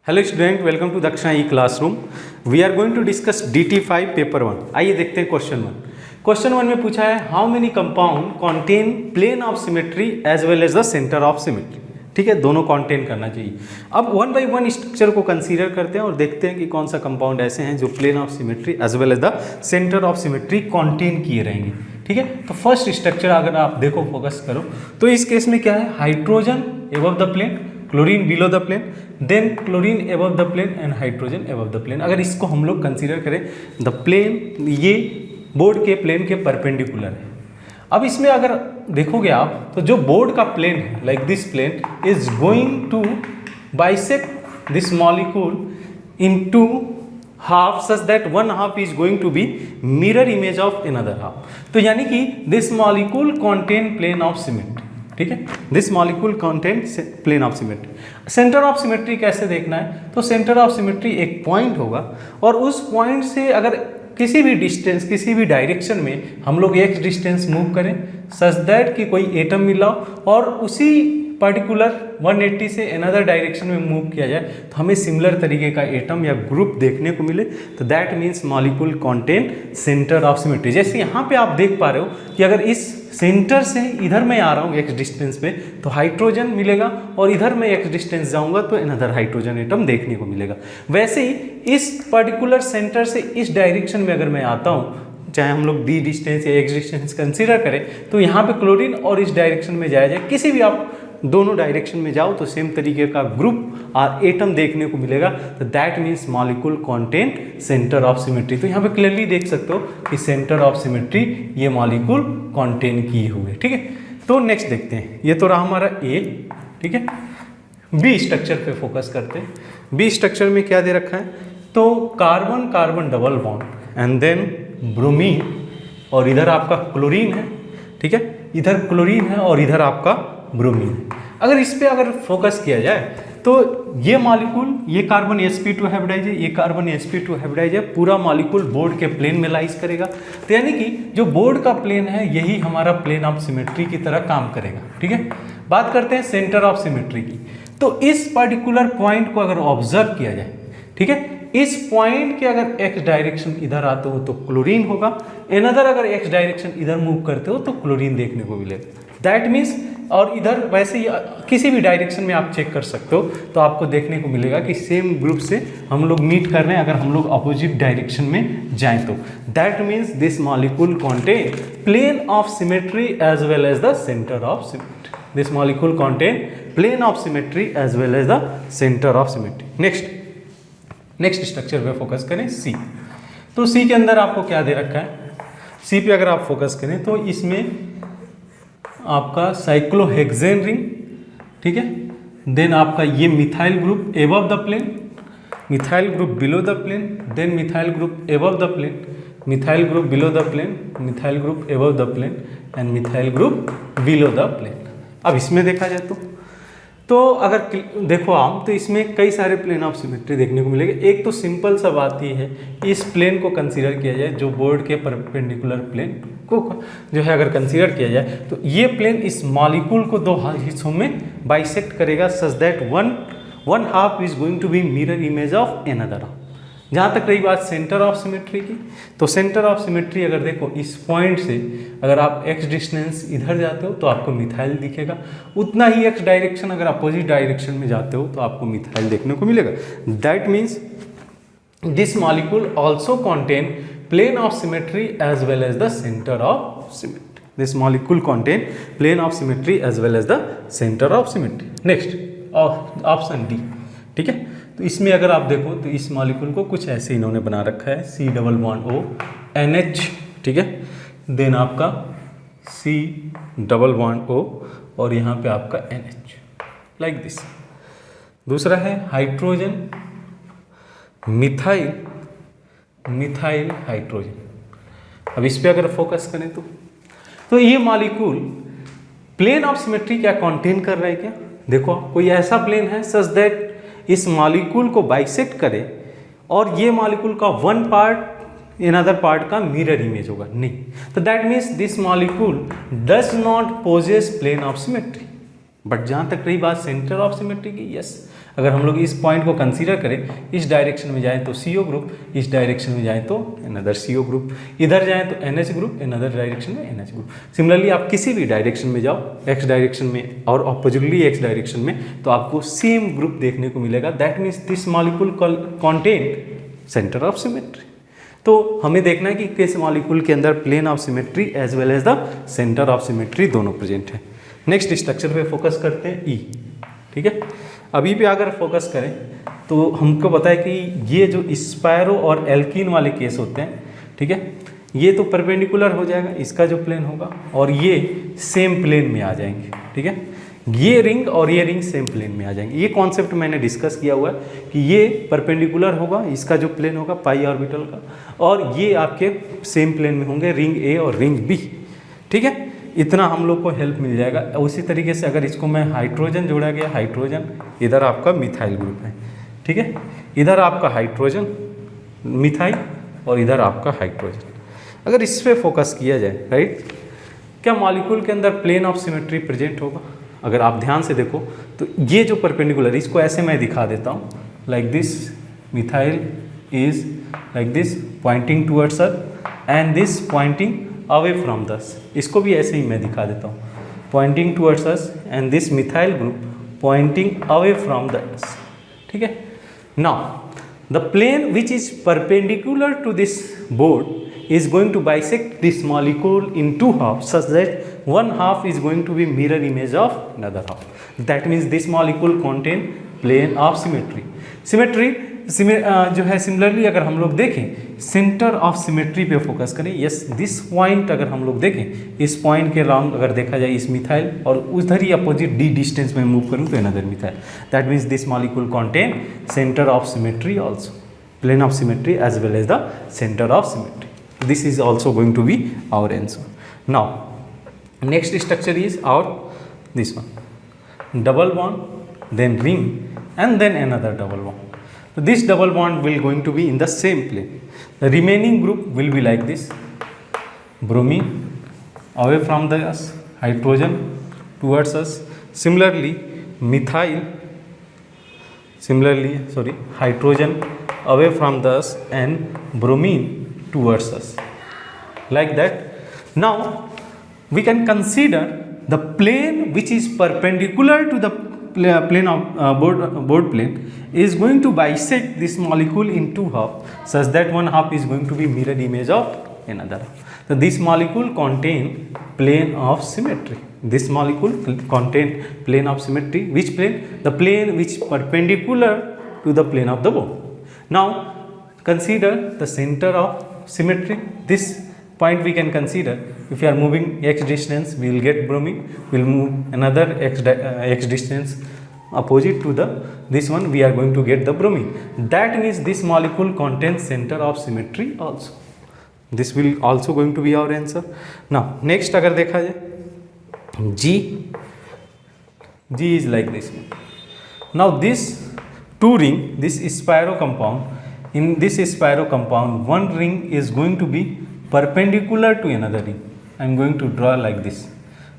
Hello student, welcome to Daksha e classroom. We are going to discuss DT5 paper 1। आइए देखते हैं question 1। Question 1 में पूछा है how many compound contain plane of symmetry as well as the centre of symmetry. ठीक है, दोनों contain करना चाहिए। अब वन बाई वन स्ट्रक्चर को कंसीडर करते हैं और देखते हैं कि कौन सा कंपाउंड ऐसे हैं जो plane of symmetry as well as the centre of symmetry contain किए रहेंगे। ठीक है, तो फर्स्ट स्ट्रक्चर अगर आप देखो, फोकस करो, तो इस केस में क्या है, hydrogen above the plane, chlorine below the plane, then chlorine above the plane and hydrogen above the plane. अगर इसको हम लोग कंसीडर करें द प्लेन, ये बोर्ड के प्लेन के परपेंडिकुलर है। अब इसमें अगर देखोगे आप तो जो बोर्ड का प्लेन है, like this plane is going to bisect this molecule into half such that one half is going to be mirror image of another half. तो यानी कि this molecule contain plane of symmetry. ठीक है, this molecule content plane of symmetry. Centre of symmetry कैसे देखना है, तो centre of symmetry एक पॉइंट होगा और उस पॉइंट से अगर किसी भी डिस्टेंस, किसी भी डायरेक्शन में हम लोग x डिस्टेंस मूव करें सच दैट कि कोई एटम मिला और उसी पर्टिकुलर 180 से अनदर डायरेक्शन में मूव किया जाए तो हमें सिमिलर तरीके का एटम या ग्रुप देखने को मिले, तो that means molecule contain centre of symmetry. जैसे यहाँ पे आप देख पा रहे हो कि अगर इस सेंटर से इधर मैं आ रहा हूँ x डिस्टेंस पे तो हाइड्रोजन मिलेगा और इधर मैं x डिस्टेंस जाऊँगा तो अनदर हाइड्रोजन एटम देखने को मिलेगा। वैसे ही इस पर्टिकुलर सेंटर से इस डायरेक्शन में अगर मैं आता हूँ, चाहे हम लोग d डिस्टेंस या x डिस्टेंस कंसीडर करें, तो यहाँ पे क्लोरीन और इस डायरेक्शन में जाया जाए, किसी भी आप दोनों डायरेक्शन में जाओ तो सेम तरीके का ग्रुप और एटम देखने को मिलेगा, तो that means molecule contain centre of symmetry. तो यहाँ पे क्लियरली देख सकते हो कि सेंटर ऑफ सिमेट्री ये मॉलिक्यूल कॉन्टेन किए हुए। ठीक है, तो नेक्स्ट देखते हैं, ये तो रहा हमारा A। ठीक है, B स्ट्रक्चर पे फोकस करते हैं। B स्ट्रक्चर में क्या दे रखा है, तो carbon carbon double bond and then bromine और इधर आपका क्लोरीन है। ठीक है, इधर क्लोरीन है और इधर आपका ब्रोमीन है। अगर इस पे अगर फोकस किया जाए तो ये मॉलिक्यूल, ये कार्बन sp2 हाइब्रिडाइज है, ये कार्बन sp2 हाइब्रिडाइज है, पूरा मॉलिक्यूल बोर्ड के प्लेन में लाइज करेगा। तो यानी कि जो बोर्ड का प्लेन है यही हमारा प्लेन ऑफ सिमेट्री की तरह काम करेगा। ठीक है, बात करते हैं सेंटर ऑफ सिमेट्री की। तो इस पर्टिकुलर पॉइंट को अगर ऑब्जर्व किया जाए, ठीक है, इस पॉइंट के अगर x डायरेक्शन इधर आते हो तो क्लोरीन होगा, अनदर अगर x डायरेक्शन इधर मूव करते हो तो क्लोरीन देखने को मिलेगा। दैट मीन्स, और इधर वैसे ही किसी भी डायरेक्शन में आप चेक कर सकते हो तो आपको देखने को मिलेगा कि सेम ग्रुप से हम लोग मीट कर रहे हैं अगर हम लोग अपोजिट डायरेक्शन में जाएं तो। That means this molecule contain plane of symmetry as well as the centre of symmetry. This molecule contain plane of symmetry as well as the centre of symmetry. Next structure पे focus करें, C। तो C के अंदर आपको क्या दे रखा है, C पे अगर आप फोकस करें तो इसमें आपका साइक्लोहेक्सेन रिंग, ठीक है, देन आपका ये methyl group above the plane, methyl group below the plane, then methyl group above the plane, methyl group below the plane, methyl group above the plane and methyl group below the plane. अब इसमें देखा जाए तो अगर देखो आप तो इसमें कई सारे प्लेन ऑफ सिमेट्री देखने को मिलेंगे। एक तो सिंपल सा बात ये है, इस प्लेन को कंसीडर किया जाए, जो बोर्ड के परपेंडिकुलर प्लेन को जो है अगर कंसीडर किया जाए तो ये प्लेन इस मॉलिक्यूल को दो हिस्सों में बाइसेक्ट करेगा such that one half is going to be mirror image of another half. जहाँ तक रही बात सेंटर ऑफ सिमेट्री की, तो सेंटर ऑफ सिमेट्री अगर देखो इस पॉइंट से अगर आप x डिस्टेंस इधर जाते हो तो आपको मिथाइल दिखेगा, उतना ही x डायरेक्शन अगर अपोजिट डायरेक्शन में जाते हो तो आपको मिथाइल देखने को मिलेगा। That means this molecule also contain plane of symmetry as well as the centre of symmetry. This molecule contain plane of symmetry as well as the centre of symmetry. Next option D। ठीक है, तो इसमें अगर आप देखो तो इस molecule को कुछ ऐसे इन्होंने बना रखा है, C double bond O NH। ठीक है, देन आपका C डबल बॉन्ड O और यहाँ पे आपका NH लाइक दिस। दूसरा है हाइड्रोजन मिथाइल, मिथाइल हाइड्रोजन। अब इस पे अगर फोकस करें तो ये मॉलिक्यूल प्लेन ऑफ सिमेट्री क्या कॉन्टेन कर रहा है, क्या देखो कोई ऐसा प्लेन है सच दैट इस मॉलिक्यूल को बाइसेक्ट करे और ये मॉलिक्यूल का वन पार्ट अनदर पार्ट का मिरर इमेज होगा, नहीं। तो that means this molecule does not possess plane of symmetry. But जहाँ तक रही बात सेंटर ऑफ सिमेट्री की, यस, अगर हम लोग इस पॉइंट को कंसीडर करें, इस डायरेक्शन में जाएं तो CO ग्रुप, इस डायरेक्शन में जाएं तो अनदर CO ग्रुप, इधर जाएं तो NH ग्रुप, अनदर डायरेक्शन में NH ग्रुप। सिमिलरली आप किसी भी डायरेक्शन में जाओ, x डायरेक्शन में और ऑपोजिटली x डायरेक्शन में, तो आपको सेम ग्रुप देखने को मिलेगा। That means this molecule contain centre of symmetry. तो हमें देखना है कि किस मॉलिक्यूल के अंदर plane of symmetry as well as the centre of symmetry दोनों प्रेजेंट है। नेक्स्ट स्ट्रक्चर पे फोकस करते हैं, ई। ठीक है, अभी भी अगर फोकस करें तो हमको पता है कि ये जो स्पायरो और एल्कीन वाले केस होते हैं, ठीक है, ये तो परपेंडिकुलर हो जाएगा, इसका जो प्लेन होगा, और ये सेम प्लेन में आ जाएंगे। ठीक है, ये रिंग और ये रिंग सेम प्लेन में आ जाएंगे। ये कॉन्सेप्ट मैंने डिस्कस किया हुआ है कि ये परपेंडिकुलर होगा, इसका जो प्लेन होगा पाई ऑर्बिटल का, और ये आपके सेम प्लेन में होंगे, रिंग ए और रिंग बी। ठीक है, इतना हम लोग को हेल्प मिल जाएगा। उसी तरीके से अगर इसको मैं हाइड्रोजन जोड़ा गया, हाइड्रोजन, इधर आपका मिथाइल ग्रुप है। ठीक है, इधर आपका हाइड्रोजन मिथाइल और इधर आपका हाइड्रोजन। अगर इस पर फोकस किया जाए, राइट, क्या मॉलिक्यूल के अंदर प्लेन ऑफ सिमेट्री प्रेजेंट होगा? अगर आप ध्यान से देखो तो ये जो परपेंडिकुलर, इसको ऐसे मैं दिखा देता हूँ, like this, methyl is like this pointing towards earth and this pointing away from this. इसको भी ऐसे ही मैं दिखा देता हूँ, pointing towards us and this methyl group pointing away from the us. ठीक है, now the plane which is perpendicular to this board is going to bisect this molecule in two halves such that one half is going to be mirror image of another half. That means this molecule contain plane of symmetry. Symmetry जो है, similarly अगर हम लोग देखें centre of symmetry पे focus करें, yes, this point अगर हम लोग देखें, इस पॉइंट के राउंड अगर देखा जाए इस मिथाइल, और उधर ही अपोजिट d डिस्टेंस में मूव करूं तो another methyl, that means this molecule contain centre of symmetry also, plane of symmetry as well as the centre of symmetry. This is also going to be our answer. Now, next structure is our this one, double bond, then ring, and then another double bond. So this double bond will going to be in the same plane. The remaining group will be like this: bromine away from the us, hydrogen towards us. Similarly, hydrogen away from the us and bromine towards us, like that. Now we can consider the plane which is perpendicular to the plane of board plane is going to bisect this molecule in two half such that one half is going to be mirror image of another half. So this molecule contain plane of symmetry. This molecule contain plane of symmetry. Which plane? The plane which perpendicular to the plane of the board. Now consider the center of symmetry. This point we can consider, if you are moving x distance we will get bromine, we will move another x distance opposite to the this one, we are going to get the bromine. That means this molecule contains center of symmetry also. This will also going to be our answer. Now next अगर देखा जाए G is like this one. Now this two ring, this spiral compound, in this spiral compound one ring is going to be perpendicular to another ring. I am going to draw like this.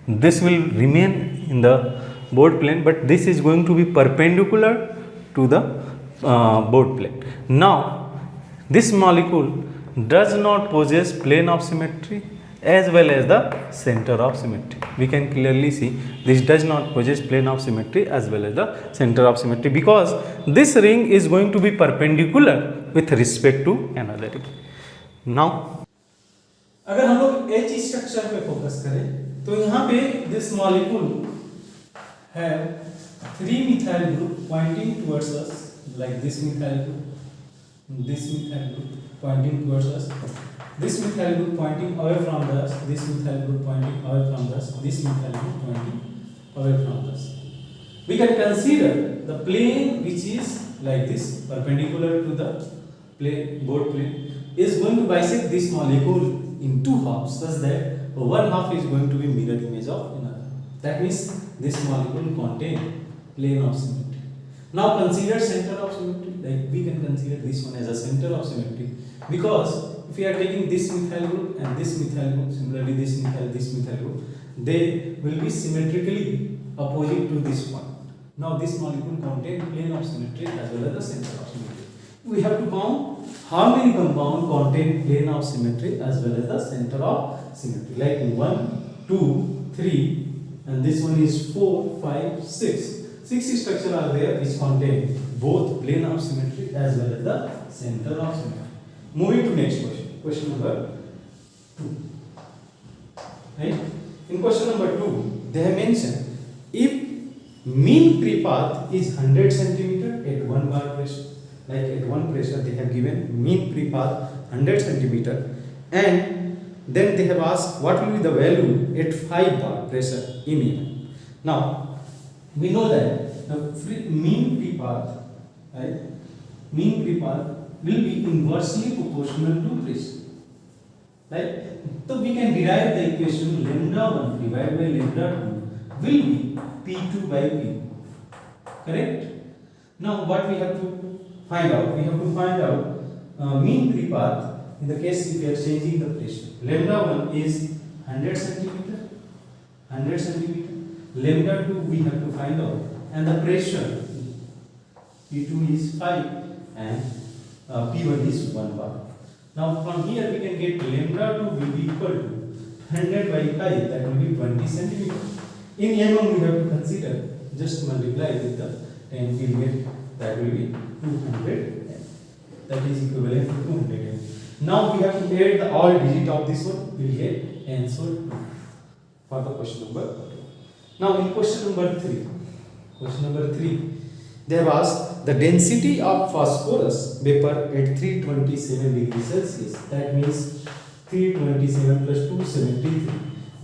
This will remain in the board plane, but this is going to be perpendicular to the board plane. Now this molecule does not possess plane of symmetry as well as the center of symmetry. We can clearly see this does not possess plane of symmetry as well as the center of symmetry, because this ring is going to be perpendicular with respect to another ring. Now अगर हम लोग H structure पे focus करें तो यहाँ पे this molecule है 3 methyl group pointing towards us, like this methyl group, this methyl group pointing towards us, this methyl group pointing away from us, this methyl group pointing away from us, this methyl group pointing away from us. We can consider the plane which is like this, perpendicular to the plane, board plane, is going to bisect this molecule in two halves such that one half is going to be mirror image of another. That means this molecule contain plane of symmetry. Now consider center of symmetry. Like we can consider this one as a center of symmetry, because if we are taking this methyl group and this methyl group, similarly this methyl group, they will be symmetrically opposite to this point. Now this molecule contain plane of symmetry as well as the center of symmetry. We have to count how many compound contain plane of symmetry as well as the center of symmetry. Like 1, 2, 3, and this one is 4, 5, 6. 6 structures are there which contain both plane of symmetry as well as the center of symmetry. Moving to next question. Question number 2. Right? In question number 2, they have mentioned if mean free path is 100 centimeter at 1 bar pressure, like at 1 pressure they have given mean free path 100 centimeter, and then they have asked what will be the value at 5 bar pressure in air. Now we know that the mean free path, right, mean free path will be inversely proportional to pressure, right? So we can derive the equation lambda 1 divided by lambda 2 will be P2 by P. Correct? Now what we have to find out? We have to find out mean free path in the case if we are changing the pressure. Lambda 1 is 100 centimeter. 100 centimeter. Lambda 2 we have to find out. And the pressure P2 is 5 and P1 is 1 bar. Now from here we can get lambda 2 will be equal to 100 by 5, that will be 20 centimeter. In mm we have to consider, just multiply with the 10 we will get that will be 200, that is equivalent to 200. Now we have to add the all digit of this one, we will get answer 2 for the question number 2. Now in question number 3, they have asked the density of phosphorus vapor at 327 degrees Celsius, that means 327 plus 273,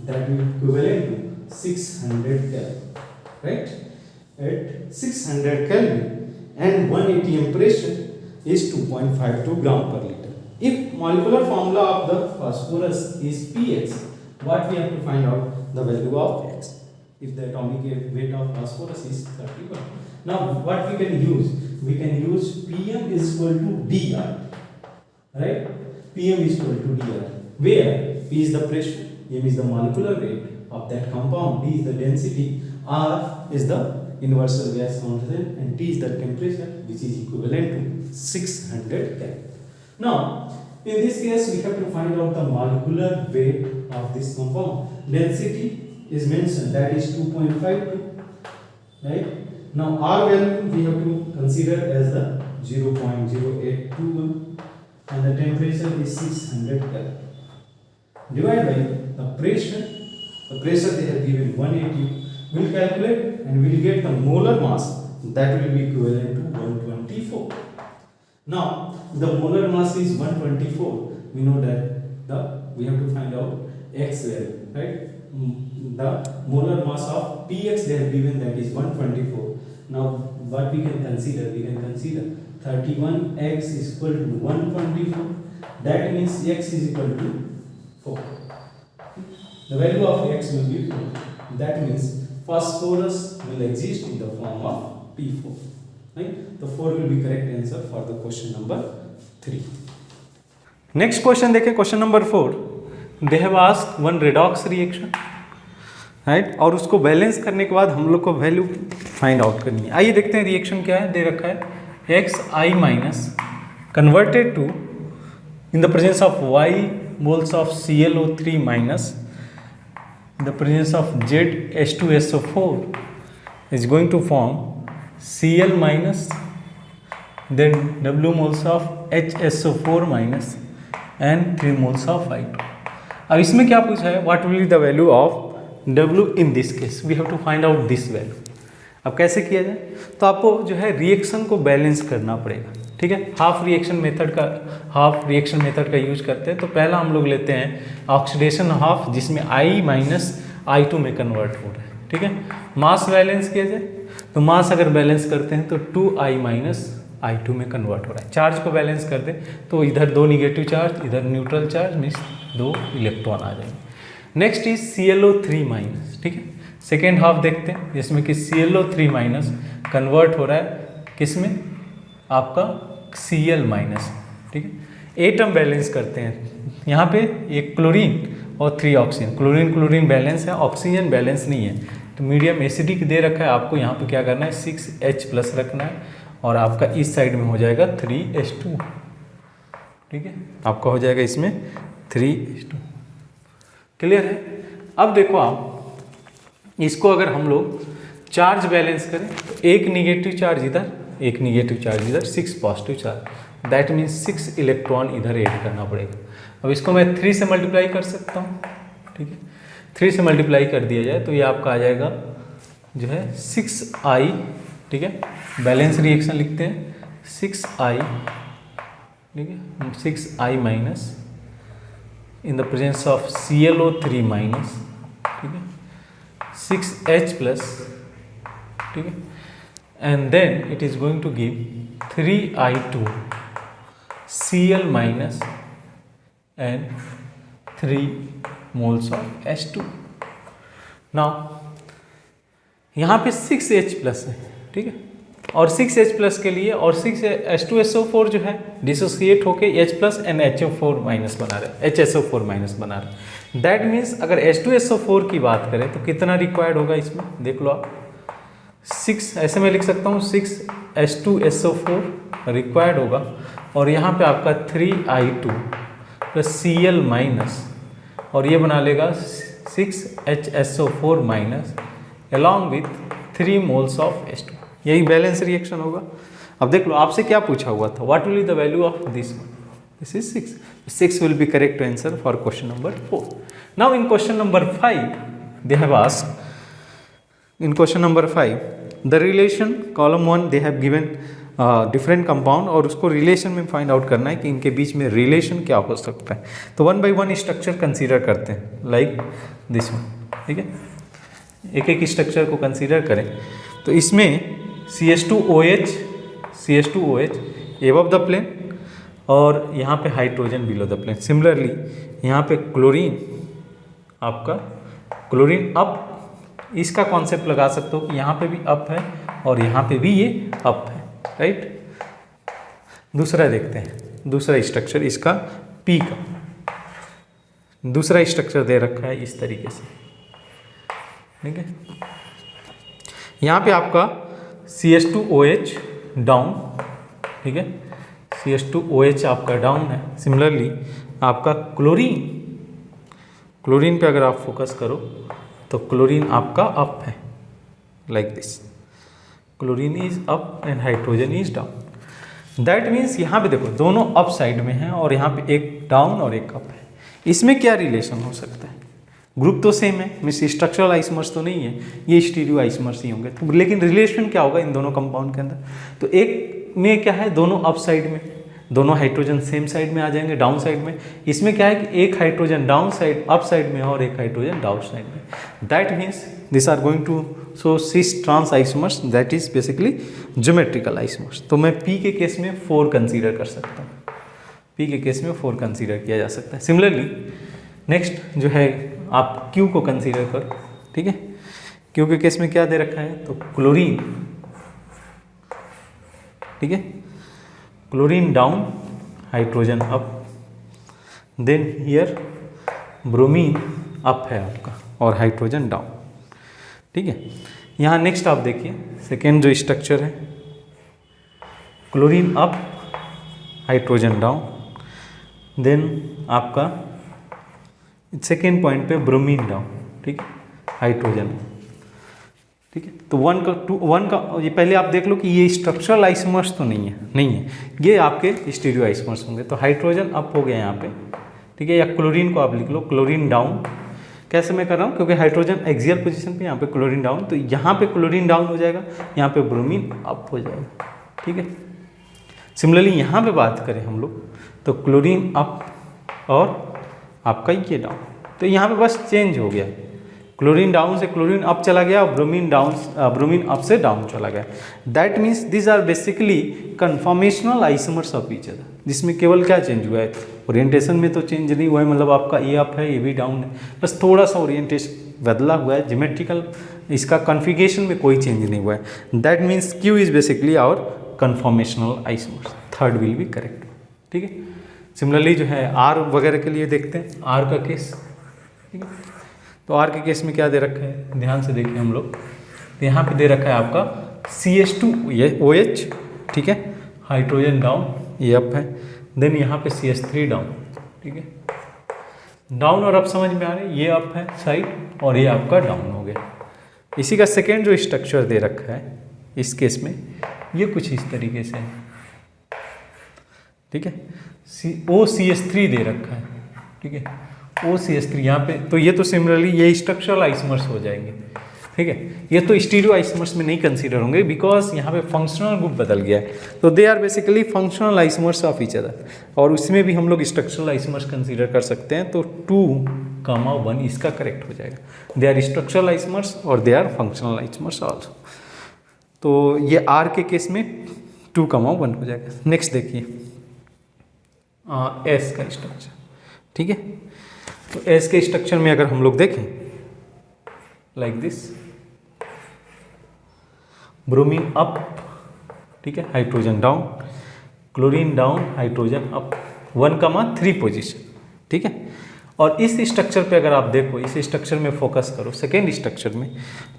that will be equivalent to 600 Kelvin, right? At 600 Kelvin and 1 atm pressure is 2.52 gram per liter. If molecular formula of the phosphorus is px, what we have to find out? The value of x. If the atomic weight of phosphorus is 31. Now what we can use? We can use Pm is equal to Dr, right? Pm is equal to Dr, where P is the pressure, M is the molecular weight of that compound, D is the density, R is the universal gas constant, and T is the temperature, which is equivalent to 600 Kelvin. Now in this case we have to find out the molecular weight of this compound. Density is mentioned, that is 2.52, right? Now R value we have to consider as the 0.0821 and the temperature is 600 Kelvin. Divided by the pressure they have given 180, we'll calculate and we'll get the molar mass, that will be equivalent to 124. Now the molar mass is 124, we know that we have to find out x value, right? The molar mass of px they have given, that is 124. Now what we can consider? We can consider 31x is equal to 124, that means x is equal to 4. The value of x will be 4. That means phosphorus will exist in the form of P4. Right? The 4 will be correct answer for the question number 3. Next question देखें, question number 4. They have asked one redox reaction, right? और उसको balance करने के बाद हम लोग को value find out करनी है. आइए देखते हैं रिएक्शन क्या है. दे रखा है xi minus converted to in the presence of y moles of ClO3 minus the presence of ZH2SO4 is going to form Cl minus, then W moles of HSO4 minus and 3 moles of I2. अब इसमें क्या पूछा है? What will be the value of W in this case? We have to find out this value. अब कैसे किया जाए? तो आपको जो है रिएक्शन को बैलेंस करना पड़ेगा. ठीक है, हाफ रिएक्शन मेथड का यूज करते हैं. तो पहला हम लोग लेते हैं ऑक्सीडेशन हाफ, जिसमें I माइनस I2 में कन्वर्ट हो रहा है. ठीक है, मास बैलेंस किया जाए तो मास अगर बैलेंस करते हैं तो 2I माइनस I2 में कन्वर्ट हो रहा है. चार्ज को बैलेंस कर दे तो इधर 2 निगेटिव चार्ज, इधर न्यूट्रल चार्ज, मीन्स 2 इलेक्ट्रॉन आ जाएंगे. Next is ClO3 minus. ठीक है, सेकेंड हाफ देखते हैं जिसमें कि ClO3 माइनस कन्वर्ट हो रहा है किस में? आपका Cl माइनस. ठीक है, एटम बैलेंस करते हैं. यहाँ पे एक क्लोरीन और 3 ऑक्सीजन. क्लोरीन बैलेंस है, ऑक्सीजन बैलेंस नहीं है. तो मीडियम एसिडिक दे रखा है, आपको यहाँ पे क्या करना है 6H+ रखना है और आपका इस साइड में हो जाएगा 3H2। ठीक है, आपका हो जाएगा इसमें 3H2। क्लियर है। अब देखो आप इसको अगर हम लोग चार्ज बैलेंस करें तो एक निगेटिव चार्ज इधर, एक निगेटिव चार्ज इधर, 6 positive charge, that means 6 electron इधर ऐड करना पड़ेगा। अब इसको मैं 3 से मल्टीप्लाई कर सकता हूँ। ठीक है, 3 से मल्टीप्लाई कर दिया जाए तो ये आपका आ जाएगा जो है 6I। ठीक है, बैलेंस रिएक्शन लिखते हैं 6I। ठीक है, 6I minus in the presence of ClO3 minus, ठीक है, 6H+, ठीक है, and then it is going to give 3I2 Cl minus and 3 moles of H2। Now यहाँ पे 6H+ है। ठीक है, और 6H+ के लिए और 6H2SO4 जो है डिसोसिएट होके H+ एंड HO4- बना रहा है, HSO4- बना रहा है। दैट मीन्स अगर H2SO4 की बात करें तो कितना रिक्वायर्ड होगा इसमें, देख लो आप, 6, ऐसे मैं लिख सकता हूँ 6H2SO4 रिक्वायर्ड होगा और यहाँ पे आपका 3I2 + Cl माइनस और ये बना लेगा 6HSO4- along with 3 moles of H2। यही बैलेंस रिएक्शन होगा। अब देख लो आपसे क्या पूछा हुआ था, what will be the value of this one, this is 6। 6 will be correct answer for question number 4। Now in question number 5 they have asked, in question number 5 the relation column 1 they have given different compound और उसको relation में find out करना है कि इनके बीच में relation क्या हो सकता है। तो 1 बाई 1 स्ट्रक्चर कंसीडर करते हैं लाइक दिस वन। ठीक है, एक एक स्ट्रक्चर को कंसीडर करें तो इसमें CH2OH एबव द प्लेन और यहाँ पे hydrogen below the plane. Similarly यहाँ पे क्लोरीन, आपका क्लोरीन अप, इसका कॉन्सेप्ट लगा सकते हो कि यहाँ पे भी अप है और यहाँ पे भी ये अप है, राइट। दूसरा देखते हैं, दूसरा स्ट्रक्चर इसका P का दूसरा स्ट्रक्चर दे रखा है इस तरीके से। ठीक है, यहाँ पे आपका CH2OH डाउन, ठीक है, CH2OH आपका डाउन है। सिमिलरली आपका क्लोरीन, क्लोरीन पे अगर आप फोकस करो तो क्लोरीन आपका अप है, like this, chlorine is up and hydrogen is down. That means यहाँ पे देखो दोनों अप साइड में हैं और यहाँ पे एक डाउन और एक अप है। इसमें क्या रिलेशन हो सकता है, ग्रुप तो सेम है, मीन्स स्ट्रक्चरल आइसोमर्स तो नहीं है, ये स्टीरियो आइसोमर्स ही होंगे, तो लेकिन रिलेशन क्या होगा इन दोनों कंपाउंड के अंदर, तो एक में क्या है दोनों अप साइड में, दोनों हाइड्रोजन सेम साइड में आ जाएंगे डाउन साइड में। इसमें क्या है कि एक hydrogen down side up side में और एक हाइड्रोजन डाउन साइड में। That means this are going to show cis trans isomers, that is basically geometrical isomers. तो मैं P के केस में 4 कंसीडर कर सकता हूँ, P के केस में 4 कंसीडर किया जा सकता है। सिमिलरली नेक्स्ट जो है आप Q को कंसीडर करो। ठीक है, Q के केस में क्या दे रखा है, तो क्लोरीन, ठीक है, chlorine down, hydrogen up, then here bromine up है आपका और हाइड्रोजन डाउन। ठीक है, यहाँ नेक्स्ट आप देखिए सेकेंड जो स्ट्रक्चर है, chlorine up, hydrogen down, then आपका सेकेंड पॉइंट पे ब्रोमीन डाउन, ठीक है, हाइड्रोजन। ठीक है, तो 1 का ये पहले आप देख लो कि ये स्ट्रक्चरल आइसोमर्स तो नहीं है, ये आपके स्टीरियो आइसोमर्स होंगे। तो हाइड्रोजन अप हो गया यहाँ पे, ठीक है, या क्लोरीन को आप लिख लो क्लोरीन डाउन। कैसे मैं कर रहा हूँ, क्योंकि हाइड्रोजन एक्सियल पोजीशन पे, यहाँ पे क्लोरीन डाउन, तो यहाँ पे क्लोरीन डाउन हो जाएगा, यहाँ पे ब्रोमीन अप हो जाएगा। ठीक है, सिमिलरली यहाँ पे बात करें हम लोग तो क्लोरीन अप और आपका ये डाउन, तो यहाँ पे बस चेंज हो गया, क्लोरीन डाउन से क्लोरीन अप चला गया और ब्रोमीन अप से डाउन चला गया। That means this are basically conformational isomers of each other, जिसमें केवल क्या चेंज हुआ है, ओरिएंटेशन में तो चेंज नहीं हुआ है, मतलब आपका ये अप है ये भी डाउन है, बस थोड़ा सा ओरिएंटेशन बदला हुआ है, ज्योमेट्रिकल इसका कॉन्फ़िगरेशन में कोई चेंज नहीं हुआ है। That means Q is basically our conformational isomers, third will be correct. ठीक है, सिमिलरली जो है R वगैरह के लिए देखते हैं, R का केस। ठीक है, तो R के केस में क्या दे रखा है, ध्यान से देखें हम लोग, तो यहाँ पे दे रखा है आपका CH2 ये OH, ठीक है, हाइड्रोजन डाउन, ये अप है, देन यहाँ पे CH3 डाउन, ठीक है, डाउन और अप समझ में आ रहे हैं, ये अप है साइड और ये आपका डाउन हो गया। इसी का सेकेंड जो स्ट्रक्चर दे रखा है इस केस में ये कुछ इस तरीके से है, ठीक है, OCH3 दे रखा है, ठीक है, OCH3 यहाँ पे, तो ये तो सिमिलरली ये स्ट्रक्चरल आइसोमर्स हो जाएंगे, ठीक है, ये तो स्टीरियो आइसोमर्स में नहीं कंसीडर होंगे बिकॉज यहाँ पे फंक्शनल ग्रुप बदल गया है, तो they are basically functional isomers of each other, और उसमें भी हम लोग स्ट्रक्चरल आइसोमर्स कंसीडर कर सकते हैं, तो 2, 1 इसका करेक्ट हो जाएगा, दे आर स्ट्रक्चरल आइसोमर्स और they are functional isomers also. तो ये R के केस में 2, 1 हो जाएगा। नेक्स्ट देखिए S का स्ट्रक्चर, ठीक है, तो S के स्ट्रक्चर में अगर हम लोग देखें लाइक दिस, ब्रोमीन अप, ठीक है, hydrogen down, chlorine down, hydrogen up, 1, 3 position, ठीक है, और इस स्ट्रक्चर पे अगर आप देखो, इस स्ट्रक्चर में फोकस करो सेकेंड स्ट्रक्चर में,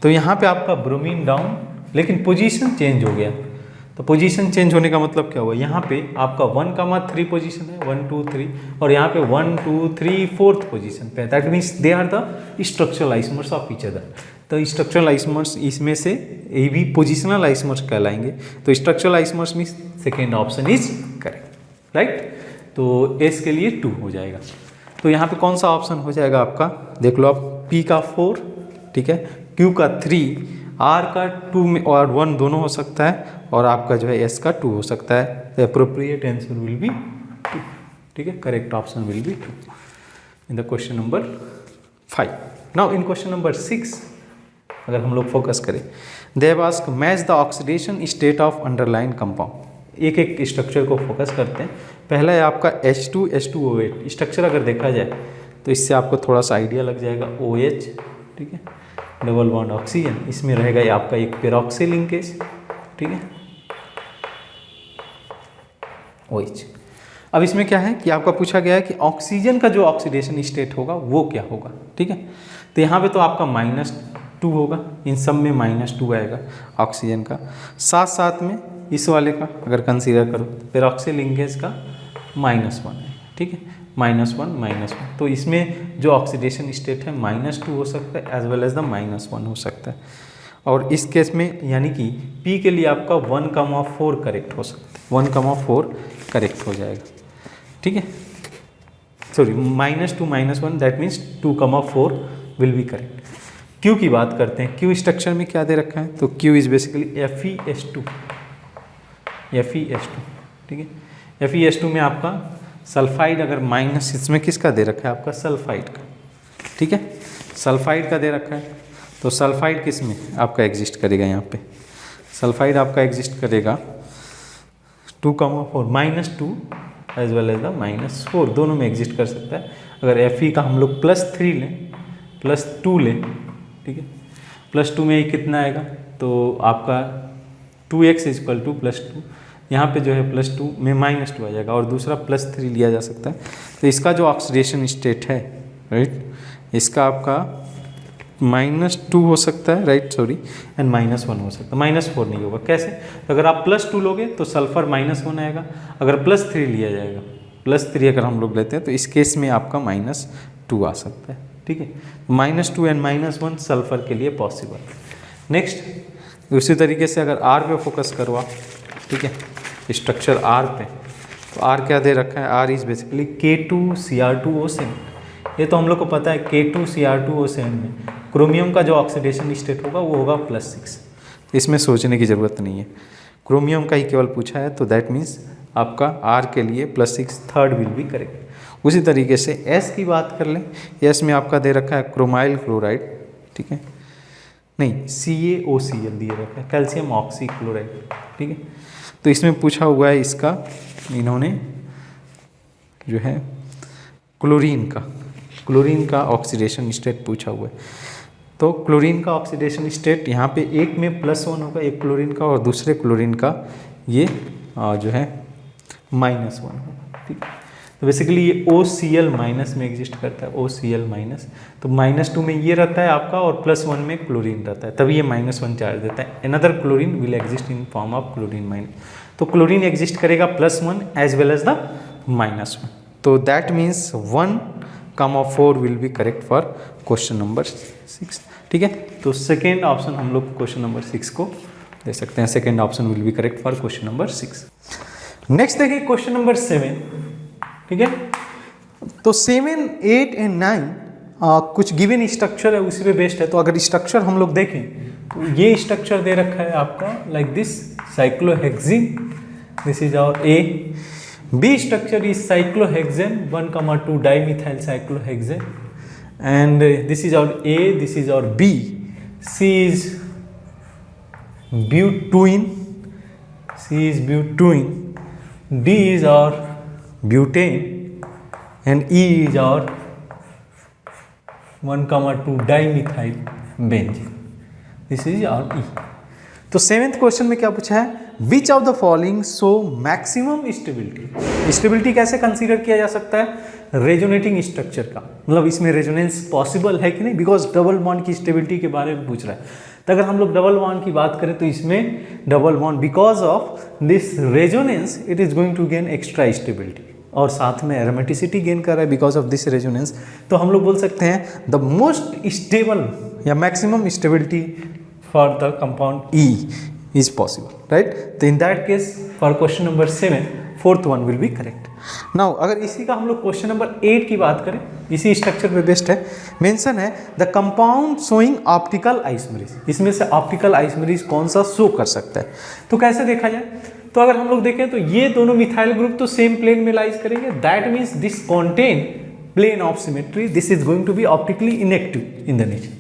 तो यहाँ पे आपका ब्रोमीन डाउन, लेकिन पोजीशन चेंज हो गया, तो पोजीशन चेंज होने का मतलब क्या हुआ, यहाँ पे आपका 1, 3 पोजीशन है, 1, 2, 3, और यहाँ पे 1, 2, 3, 4th पोजीशन पे, that means they are the structural isomers of each other. तो स्ट्रक्चरल आइसोमर्स इसमें से ये भी पोजिशनल आइसोमर्स कहलाएंगे, तो structural isomers means second option is correct, right. तो S के लिए 2 हो जाएगा, तो यहाँ पे कौन सा ऑप्शन हो जाएगा आपका, देख लो आप, P का 4, ठीक है, Q का 3, R का 2 में और 1 दोनों हो सकता है, और आपका जो है S का 2 हो सकता है, the appropriate answer will be 2, ठीक है, correct option will B 2 in the question number 5। Now in question number 6 अगर हम लोग फोकस करें, they have asked match the oxidation state of underline compound. एक एक स्ट्रक्चर को फोकस करते हैं। पहला है आपका H2SO8 स्ट्रक्चर, अगर देखा जाए तो इससे आपको थोड़ा सा आइडिया लग जाएगा। OH, ठीक है, डबल बॉन्ड ऑक्सीजन, इसमें रहेगा ये आपका एक पेरोक्सी लिंकेज, ठीक है, OH। अब इसमें क्या है कि आपका पूछा गया है कि ऑक्सीजन का जो ऑक्सीडेशन स्टेट होगा वो क्या होगा, ठीक है, तो यहाँ पे तो आपका -2 होगा, इन सब में -2 आएगा ऑक्सीजन का, साथ साथ में इस वाले का अगर कंसीडर करो पेरोक्सी लिंकेज का -1 है, ठीक है, -1, तो इसमें जो ऑक्सीडेशन स्टेट है -2 हो सकता है एज वेल एज द -1 हो सकता है, और इस केस में यानी कि P के लिए आपका 1,4 करेक्ट हो सकता है, 1,4 करेक्ट हो जाएगा, ठीक है, sorry -2 -1 that means 2,4 will be correct. Q की बात करते हैं, Q स्ट्रक्चर में क्या दे रखा है, तो Q इज बेसिकली FeS2, ठीक है, FeS2 में आपका सल्फाइड, अगर माइनस इसमें किसका दे रखा है, आपका सल्फाइड का, ठीक है, सल्फाइड का दे रखा है, तो सल्फाइड किस में आपका एग्जिस्ट करेगा, यहाँ पे सल्फाइड आपका एग्जिस्ट करेगा 2,4 -2 एज वेल एज द -4 दोनों में एग्जिस्ट कर सकता है। अगर Fe का हम लोग +3 लें, +2 लें, ठीक है, +2 में ये कितना आएगा, तो आपका 2x = +2, यहाँ पे जो है +2 में -2 आ जाएगा, और दूसरा +3 लिया जा सकता है, तो इसका जो ऑक्सीडेशन स्टेट है, राइट, इसका आपका -2 हो सकता है, राइट, सॉरी, एंड -1 हो सकता है, -4 नहीं होगा। कैसे, तो अगर आप +2 लोगे तो सल्फर -1 आएगा, अगर +3 लिया जाएगा, +3 अगर हम लोग लेते हैं तो इस केस में आपका -2 आ सकता है, ठीक है, -2 एंड -1 सल्फर के लिए पॉसिबल। नेक्स्ट उसी तरीके से अगर R पे फोकस करो आप, ठीक है, स्ट्रक्चर R पे, तो R क्या दे रखा है, R इज बेसिकली K2Cr2O7, ये तो हम लोग को पता है, K2Cr2O7 में क्रोमियम का जो ऑक्सीडेशन स्टेट होगा वो होगा +6, इसमें सोचने की ज़रूरत नहीं है, क्रोमियम का ही केवल पूछा है, तो दैट मीन्स आपका R के लिए +6 थर्ड विल बी करेक्ट। उसी तरीके से S की बात कर लें, S में आपका दे रखा है क्रोमाइल क्लोराइड, ठीक है, नहीं CaOCl दिए रखा है, कैल्शियम ऑक्सीक्लोराइड, ठीक है, तो इसमें पूछा हुआ है इसका, इन्होंने जो है क्लोरीन का ऑक्सीडेशन स्टेट पूछा हुआ है, तो क्लोरीन का ऑक्सीडेशन स्टेट यहाँ पे एक में +1 होगा, एक क्लोरीन का, और दूसरे क्लोरीन का ये जो है -1 होगा, ठीक है, तो बेसिकली ये OCl माइनस में एग्जिस्ट करता है, OCl माइनस। तो -2 में ये रहता है आपका और +1 में क्लोरीन रहता है, तभी ये -1 चार्ज देता है। Another chlorine will exist in form of chlorine minus. तो क्लोरीन एग्जिस्ट करेगा +1 एज वेल एज द -1। तो that means 1,4 will be correct for question number 6। ठीक है, तो सेकेंड ऑप्शन हम लोग क्वेश्चन नंबर 6 को दे सकते हैं। Second option will be correct for question number 6। Next देखिए क्वेश्चन नंबर 7। ठीक है, तो 7, 8 एंड 9 कुछ गिवन स्ट्रक्चर है, उसी पे बेस्ड है। तो अगर स्ट्रक्चर हम लोग देखें तो ये स्ट्रक्चर दे रखा है आपका like this, cyclohexene, this is our A। B structure is cyclohexane 1,2 dimethyl cyclohexane, and this is our A, this is our B. C is butene, D is our butane, and E is our 1,2 dimethyl benzene. This is our E. तो 7th question में क्या पूछा है, which of the following show maximum stability. Stability कैसे consider किया जा सकता है, रेजोनेटिंग स्ट्रक्चर का, मतलब इसमें रेजोनेंस पॉसिबल है कि नहीं, बिकॉज डबल बॉन्ड की स्टेबिलिटी के बारे में पूछ रहा है। तो अगर हम लोग डबल बॉन्ड की बात करें तो इसमें double bond because of this resonance it is going to gain extra stability, और साथ में एरोमेटिसिटी गेन कर रहा है बिकॉज ऑफ दिस रेजोनेंस। तो हम लोग बोल सकते हैं द मोस्ट स्टेबल या maximum stability for the compound E is possible, right? So in that case for question number 7 fourth one will be correct. Now अगर इसी का हम लोग क्वेश्चन नंबर 8 की बात करें, इसी स्ट्रक्चर पे बेस्ड है, मेंशन है the compound showing optical isomerase. इसमें से ऑप्टिकल आइसोमेरेज कौन सा शो कर सकता है, तो कैसे देखा जाए, तो अगर हम लोग देखें तो ये दोनों मिथाइल ग्रुप तो सेम प्लेन में लाइज करेंगे, that means this contain plane of symmetry, this is going to be optically inactive in the nature.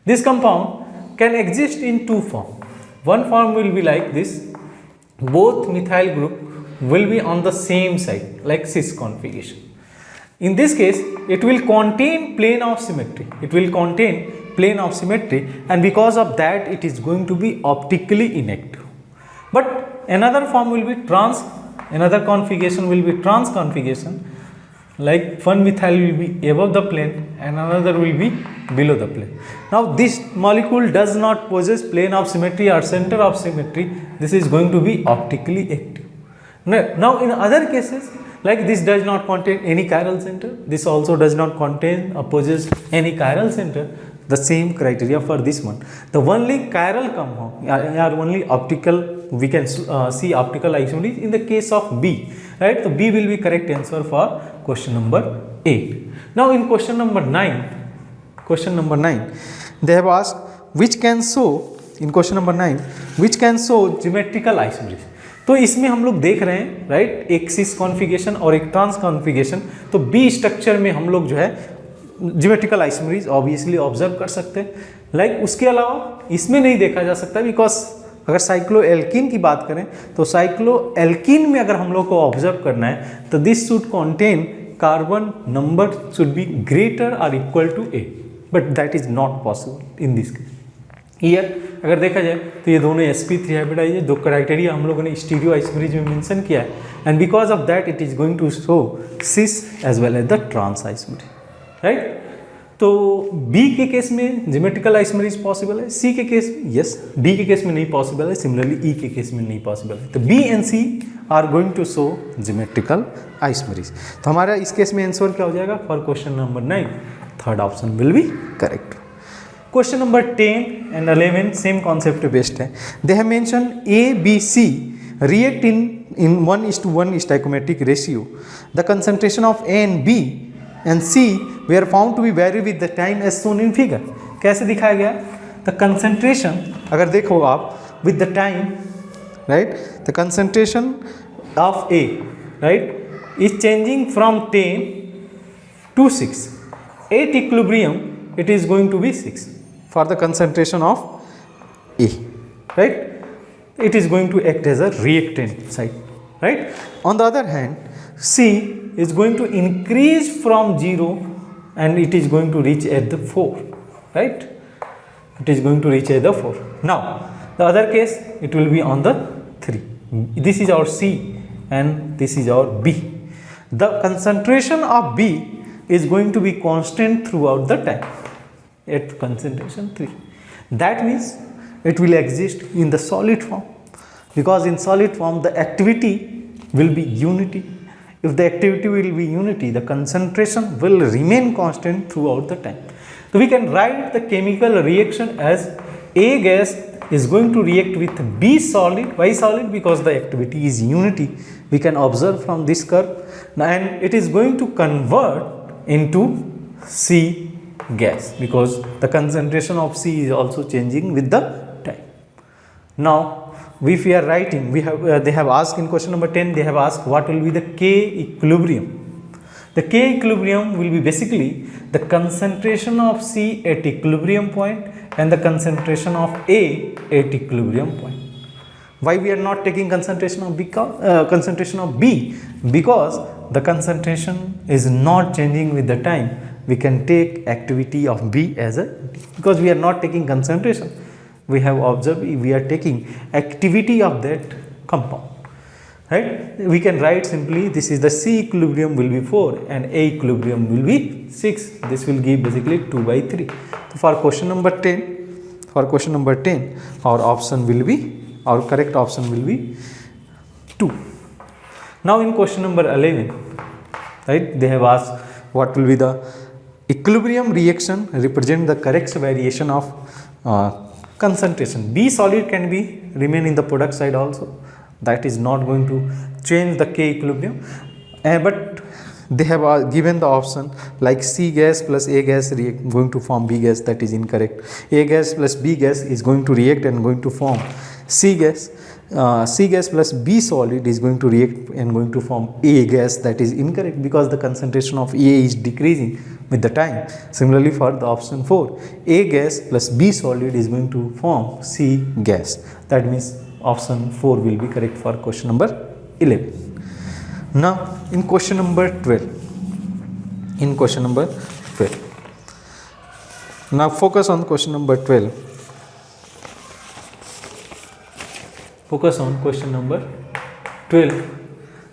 This compound can exist in two forms. One form will be like this, both methyl group will be on the same side like cis configuration. In this case it will contain plane of symmetry, and because of that it is going to be optically inactive. But another form will be another configuration will be trans configuration, like one methyl will be above the plane and another will be below the plane. Now this molecule does not possess plane of symmetry or center of symmetry, this is going to be optically active. Now in other cases like this does not contain any chiral center, this also does not contain or possess any chiral center, the same criteria for this one. The only chiral compound are only optical, we can see optical isomeres in the case of B, right? So B will be correct answer for question number 8. Now in question number 9 they have asked which can show, in question number 9 which can show geometrical isomeres. तो इसमें हम लोग देख रहे हैं right, एक सिस configuration और एक ट्रांस कॉन्फ़िगरेशन। तो बी स्ट्रक्चर में हम लोग जो है ज्योमेट्रिकल आइसोमेरेज ऑब्वियसली ऑब्जर्व कर सकते हैं, लाइक उसके अलावा इसमें नहीं देखा जा सकता बिकॉज अगर साइक्लोएल्कीन की बात करें तो साइक्लोएल्कीन में अगर हम लोग को ऑब्जर्व करना है तो this should contain carbon number should be greater और equal to 8, but that is not possible in this case. ईयर अगर देखा जाए तो ये दोनों sp3 हाइब्रिडाइज है, दो क्राइटेरिया हम लोगों ने स्टीरियो आइसोमेरेज में मेंशन किया है, and because of that it is going to show cis as well as the trans isomerism, right. तो B के केस में ज्योमेट्रिकल आइसोमेरेज पॉसिबल है, C के केस में यस, D के केस में नहीं पॉसिबल है, सिमिलरली E के केस में नहीं पॉसिबल है। तो B and C are going to show geometrical isomers. तो हमारा इस केस में आंसर क्या हो जाएगा for question number 9, third option will be correct. Question number 10 and 11 same concept based है। They have mention A, B, C react in 1:1 stoichiometric ratio. The concentration of A and B and C were found to be vary with the time as shown in figure. कैसे दिखाया गया? The concentration अगर देखो आप with the time, right? The concentration of A, right, is changing from 10 to 6. At equilibrium, it is going to be 6 for the concentration of A, right? It is going to act as a reactant site, right? On the other hand, C is going to increase from 0 and it is going to reach at the 4, right? It is going to reach at the 4. Now, the other case, it will be on the 3. This is our C and this is our B. the concentration of B is going to be constant throughout the time at concentration 3. That means it will exist in the solid form, because in solid form the activity will be unity. If the activity will be unity, the concentration will remain constant throughout the time. So we can write the chemical reaction as A gas is going to react with B solid. Why solid? Because the activity is unity. We can observe from this curve, and it is going to convert into C gas, because the concentration of C is also changing with the time. Now if we are writing, we have they have asked in question number 10, they have asked what will be the K equilibrium. The K equilibrium will be basically the concentration of C at equilibrium point and the concentration of A at equilibrium point. Why we are not taking concentration of B? Because the concentration is not changing with the time. We can take activity of B as a, because we are not taking concentration. We have observed we are taking activity of that compound, right? We can write simply this is the C equilibrium will be 4 and A equilibrium will be 6. This will give basically 2 by 3. So for question number 10, our option will be, our correct option will be 2. Now in question number 11, right, they have asked what will be the equilibrium reaction represent the correct variation of concentration. B solid can be remain in the product side also, that is not going to change the K equilibrium, but they have given the option like C gas plus A gas going to form B gas. That is incorrect. A gas plus B gas is going to react and going to form C gas. C gas plus B solid is going to react and going to form A gas. That is incorrect, because the concentration of A is decreasing with the time. Similarly for the option 4, A gas plus B solid is going to form C gas. That means option 4 will be correct for question number 11. Now in question number 12, now focus on question number 12. Focus on question number 12.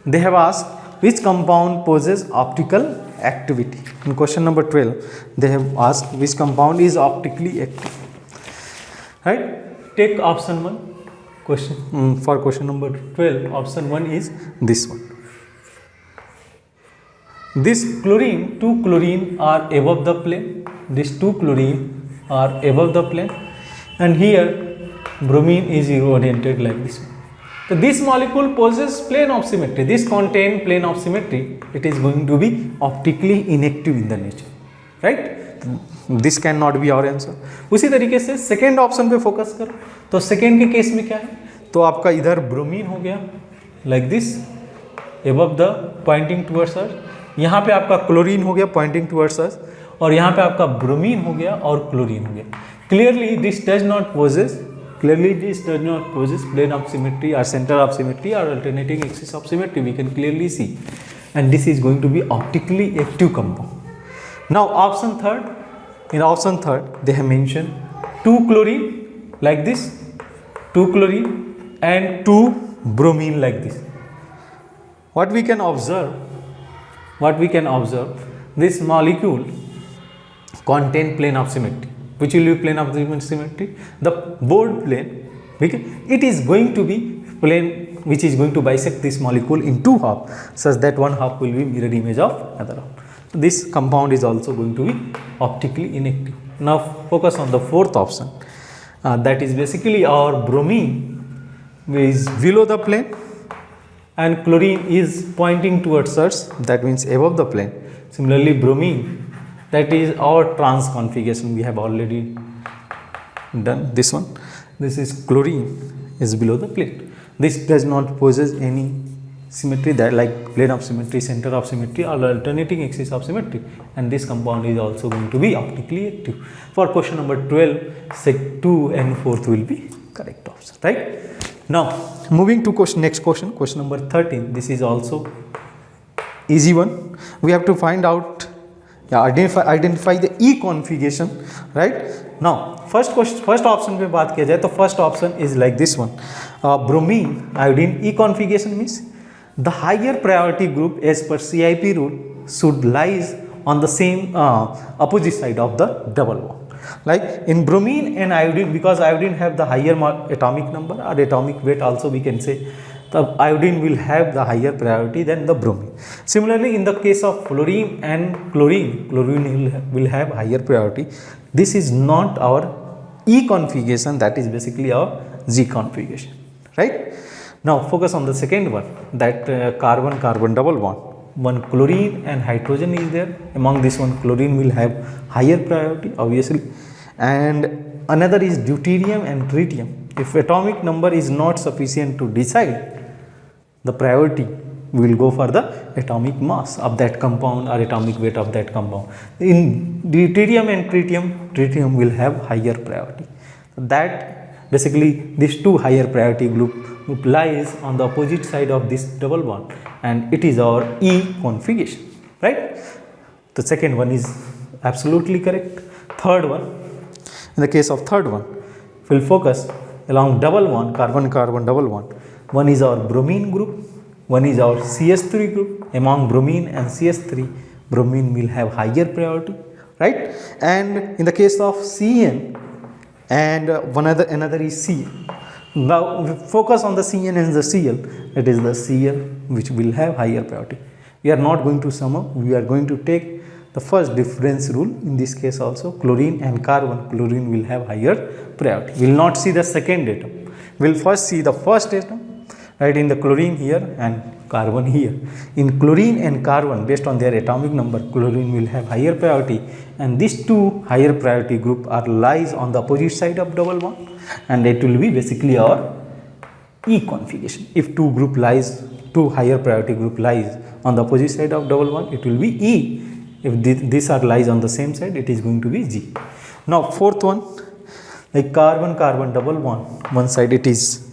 They have asked which compound possesses optical activity. In question number 12, they have asked which compound is optically active. Right? Take option 1. Question for question number 12, option 1 is this one. This chlorine, 2 chlorine are above the plane. These 2 chlorine are above the plane, and here bromine is oriented like this. So this molecule possesses plane of symmetry. This contain plane of symmetry. It is going to be optically inactive in the nature, right? This cannot be our answer. उसी तरीके से second option पे focus करो, तो second के case में क्या है, तो आपका इधर ब्रोमीन हो गया like this above the pointing towards अर्थ, यहाँ पे आपका क्लोरीन हो गया पॉइंटिंग टुवर्ड्स अर्थ, और यहाँ पे आपका ब्रोमीन हो गया और क्लोरीन हो गया. Clearly this does not poses plane of symmetry or center of symmetry or alternating axis of symmetry. We can clearly see, and this is going to be optically active compound. Now option third, in option third they have mentioned 2 chlorine like this, 2 chlorine and 2 bromine like this. What we can observe, this molecule contain plane of symmetry. Which will be plane of symmetry? The board plane. Okay? It is going to be plane which is going to bisect this molecule in 2 halves, such that one half will be mirror image of other half. So this compound is also going to be optically inactive. Now focus on the fourth option. That is basically our bromine is below the plane and chlorine is pointing towards us. That means above the plane. Similarly bromine, that is our trans configuration. We have already done this one. This is chlorine is below the plane. This does not possess any symmetry, that like plane of symmetry, center of symmetry or alternating axis of symmetry, and this compound is also going to be optically active. For question number 12, sec 2 and 4th will be correct option, right? Now moving to next question number 13. This is also easy one. We have to find out, identify the E configuration, right? Now first option पे बात किया जाए तो first option is like this one. Bromine iodine E configuration means the higher priority group as per CIP rule should lies on the same opposite side of the double bond. Like in bromine and iodine, because iodine have the higher atomic number or atomic weight also we can say, the iodine will have the higher priority than the bromine. Similarly, in the case of fluorine and chlorine, chlorine will have higher priority. This is not our E configuration, that is basically our G configuration, right? Now focus on the second one, that carbon-carbon double bond. One chlorine and hydrogen is there. Among this one, chlorine will have higher priority obviously, and another is deuterium and tritium. If atomic number is not sufficient to decide the priority, we will go for the atomic mass of that compound or atomic weight of that compound. In deuterium and tritium will have higher priority. That basically these two higher priority group lies on the opposite side of this double bond, and it is our E configuration, right? The second one is absolutely correct. Third one, in the case of third one, we'll focus along double bond, carbon-carbon double bond. One is our bromine group, one is our CS3 group. Among bromine and CS3, bromine will have higher priority, right? And in the case of CN and another is Cl. Now focus on the CN and the Cl. It is the Cl which will have higher priority. We are not going to sum up. We are going to take the first difference rule. In this case also, chlorine and carbon, chlorine will have higher priority. We will not see the second atom. We will first see the first atom, right? In the chlorine here and carbon here. In chlorine and carbon, based on their atomic number, chlorine will have higher priority, and these two higher priority group are lies on the opposite side of double bond, and it will be basically our E configuration. If two higher priority group lies on the opposite side of double bond, it will be E. If these are lies on the same side, it is going to be G. Now fourth one, like carbon-carbon double bond, one side it is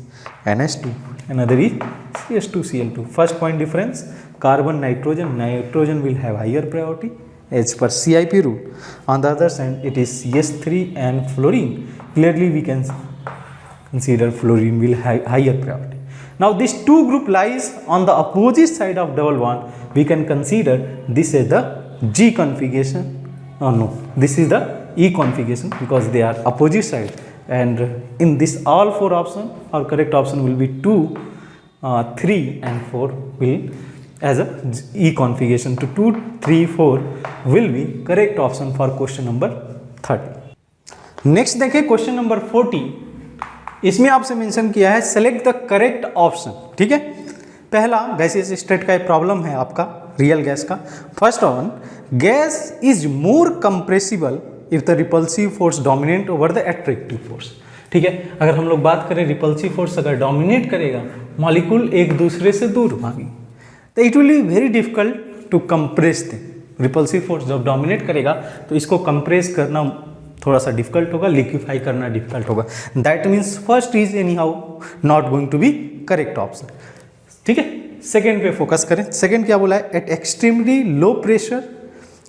NH2, another is CS2Cl2. First point difference, carbon-nitrogen will have higher priority as per CIP rule. On the other side, it is CS3 and fluorine. Clearly we can consider fluorine will have higher priority. Now these two group lies on the opposite side of double bond. We can consider this as the G configuration. This is the E configuration because they are opposite side. And in this all four option, our correct option will be 2, 3 and 4 will as a E configuration. To 2, 3, 4 will be correct option for question number 30. Next देखिए question number 40. इसमें आपसे mention किया है select the correct option. ठीक है, पहला gaseous state का problem है आपका रियल गैस का. First one, gas is more compressible if the repulsive force dominate over the attractive force. ठीक है, अगर हम लोग बात करें रिपल्सिव फोर्स अगर डोमिनेट करेगा, मॉलिक्यूल एक दूसरे से दूर भागेंगे, तो it will be very difficult to compress them. Repulsive force जब डोमिनेट करेगा तो इसको कंप्रेस करना थोड़ा सा डिफिकल्ट होगा, लिक्विफाई करना डिफिकल्ट होगा. That means first is anyhow not going to be correct option. ठीक है, सेकेंड पे फोकस करें. सेकेंड क्या बोला है, at extremely low pressure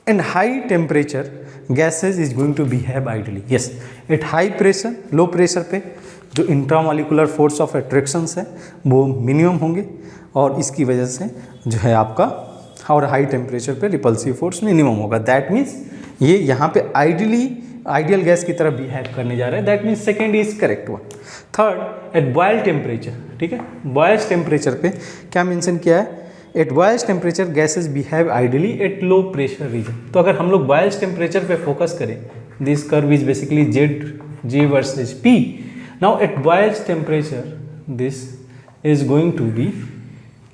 and high temperature gases is going to behave ideally. Yes, at high pressure, low pressure पे जो intramolecular force of attractions है वो मिनिमम होंगे और इसकी वजह से जो है आपका, और हाई टेम्परेचर पे रिपल्सिव फोर्स मिनिमम होगा. दैट मीन्स ये यहाँ पे आइडियल गैस की तरफ बिहेव करने जा रहा है. That means second is correct one. Third, at Boyle temperature. ठीक है, बॉयल्स टेम्परेचर पे क्या मेंशन किया है, at Boyle's temperature gases behave ideally at low pressure region. तो अगर हम लोग बॉयल्स टेम्परेचर पे फोकस करें, this curve is basically G versus P. Now at Boyle's temperature this is going to be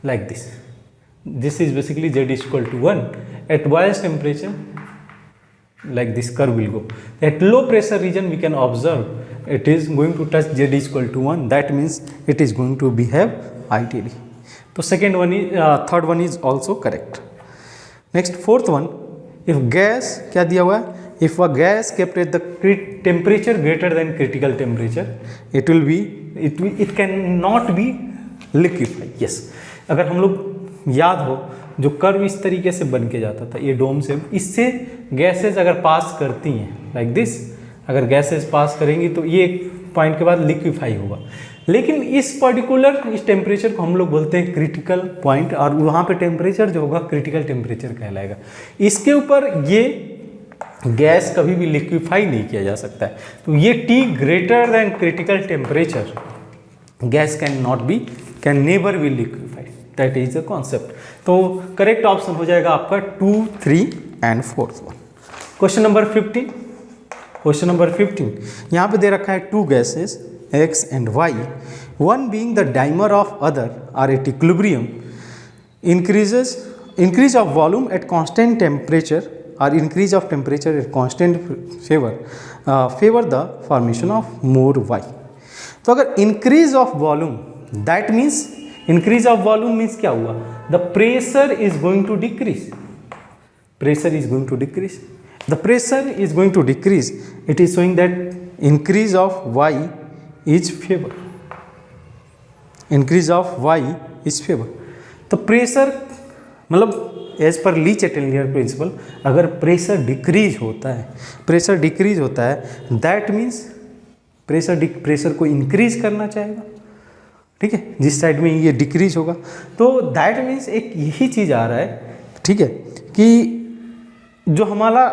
like this. This is basically Z is equal to 1. At boils temperature, like this curve will go. At low pressure region, we can observe it is going to touch Z is equal to 1. That means it is going to behave ideally. So second one is, third one is also correct. Next, fourth one, if gas क्या दिया हुआ है, if a gas kept at the temperature greater than critical temperature, it cannot be liquefied. Yes, अगर हम लोग याद हो जो कर्व इस तरीके से बन के जाता था, ये डोम से, इससे गैसेस अगर पास करती हैं लाइक दिस, अगर गैसेस पास करेंगी तो ये एक पॉइंट के बाद लिक्विफाई होगा. लेकिन इस पर्टिकुलर इस टेम्परेचर को हम लोग बोलते हैं क्रिटिकल पॉइंट, और वहाँ पे टेम्परेचर जो होगा क्रिटिकल टेम्परेचर कहलाएगा। इसके ऊपर ये गैस कभी भी लिक्विफाई नहीं किया जा सकता है। तो ये T greater than critical temperature gas can never be liquefied, that is the concept. तो करेक्ट ऑप्शन हो जाएगा आपका 2, 3 and 4th one. Question number 15, question number 15 यहाँ पे दे रखा है 2 gases X and Y, one being the dimer of other are at equilibrium, increase of volume at constant temperature or increase of temperature at constant favor the formation of more Y। तो अगर increase of volume, that means increase of volume means क्या हुआ, the pressure is going to decrease, pressure is going to decrease, the pressure is going to decrease, it is showing that increase of Y is favor, increase of Y is favor। तो pressure मतलब as per le Chatelier principle, अगर pressure decrease होता है, pressure decrease होता है, that means pressure को increase करना चाहेगा, ठीक है, जिस साइड में ये डिक्रीज होगा। तो दैट मीन्स एक यही चीज़ आ रहा है, ठीक है, कि जो हमारा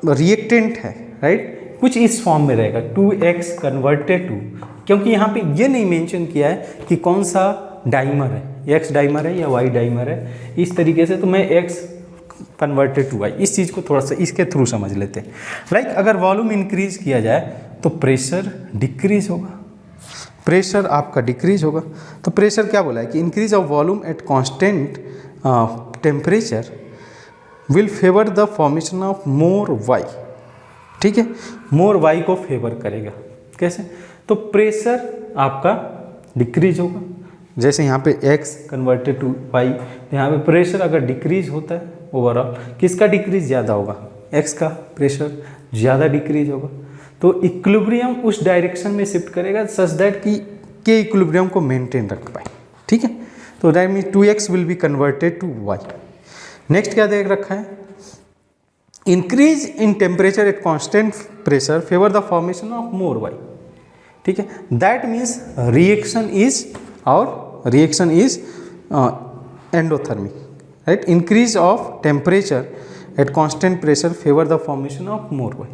रिएक्टेंट है, राइट, कुछ इस फॉर्म में रहेगा 2x कन्वर्टेड टू, क्योंकि यहाँ पे ये नहीं मेंशन किया है कि कौन सा डाइमर है, x डाइमर है या y डाइमर है, इस तरीके से। तो मैं x कन्वर्टेड टू y, इस चीज़ को थोड़ा सा इसके थ्रू समझ लेते हैं। लाइक अगर वॉल्यूम इंक्रीज किया जाए तो प्रेशर डिक्रीज होगा, प्रेशर आपका डिक्रीज होगा। तो प्रेशर क्या बोला है कि increase of volume at constant temperature will favour the formation of more Y, ठीक है, मोर वाई को फेवर करेगा। कैसे, तो प्रेशर आपका डिक्रीज होगा, जैसे यहाँ पे x कन्वर्टेड टू y, यहाँ पे प्रेशर अगर डिक्रीज होता है ओवरऑल, किसका डिक्रीज ज़्यादा होगा, x का प्रेशर ज़्यादा डिक्रीज होगा। तो इक्विलिब्रियम उस डायरेक्शन में शिफ्ट करेगा सच दैट कि के इक्विलिब्रियम को मेंटेन रख पाए, ठीक है। तो that mean 2x will be converted to y। Next क्या देख रखा है, increase in temperature at constant pressure favour the formation of more Y, ठीक है। That means reaction is endothermic, right. Increase of temperature at constant pressure favour the formation of more Y,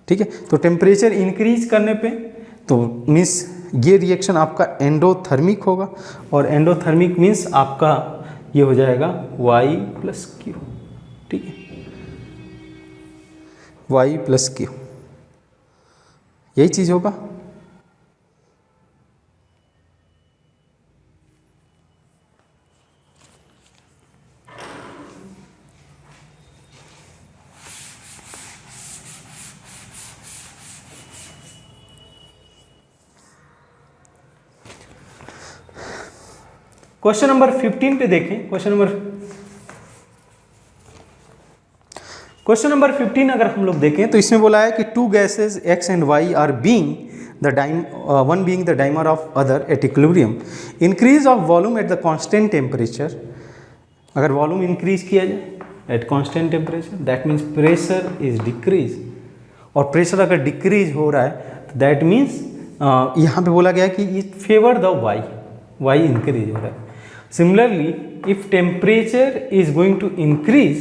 ठीक है। तो temperature increase करने पे तो means ये reaction आपका एंडोथर्मिक होगा, और एंडोथर्मिक मीन्स आपका ये हो जाएगा y प्लस क्यू, ठीक है, y प्लस क्यू, यही चीज़ होगा। क्वेश्चन नंबर 15 पे देखें। क्वेश्चन नंबर 15 अगर हम लोग देखें तो इसमें बोला है कि 2 gases x and y are being one being the dimer of other at equilibrium, increase of volume at the constant temperature. अगर वॉल्यूम इंक्रीज किया जाए at constant temperature, that means pressure is decrease, और pressure अगर decrease हो रहा है तो that means यहाँ पे बोला गया कि it favour the y increase हो रहा है। Similarly, if temperature is going to increase,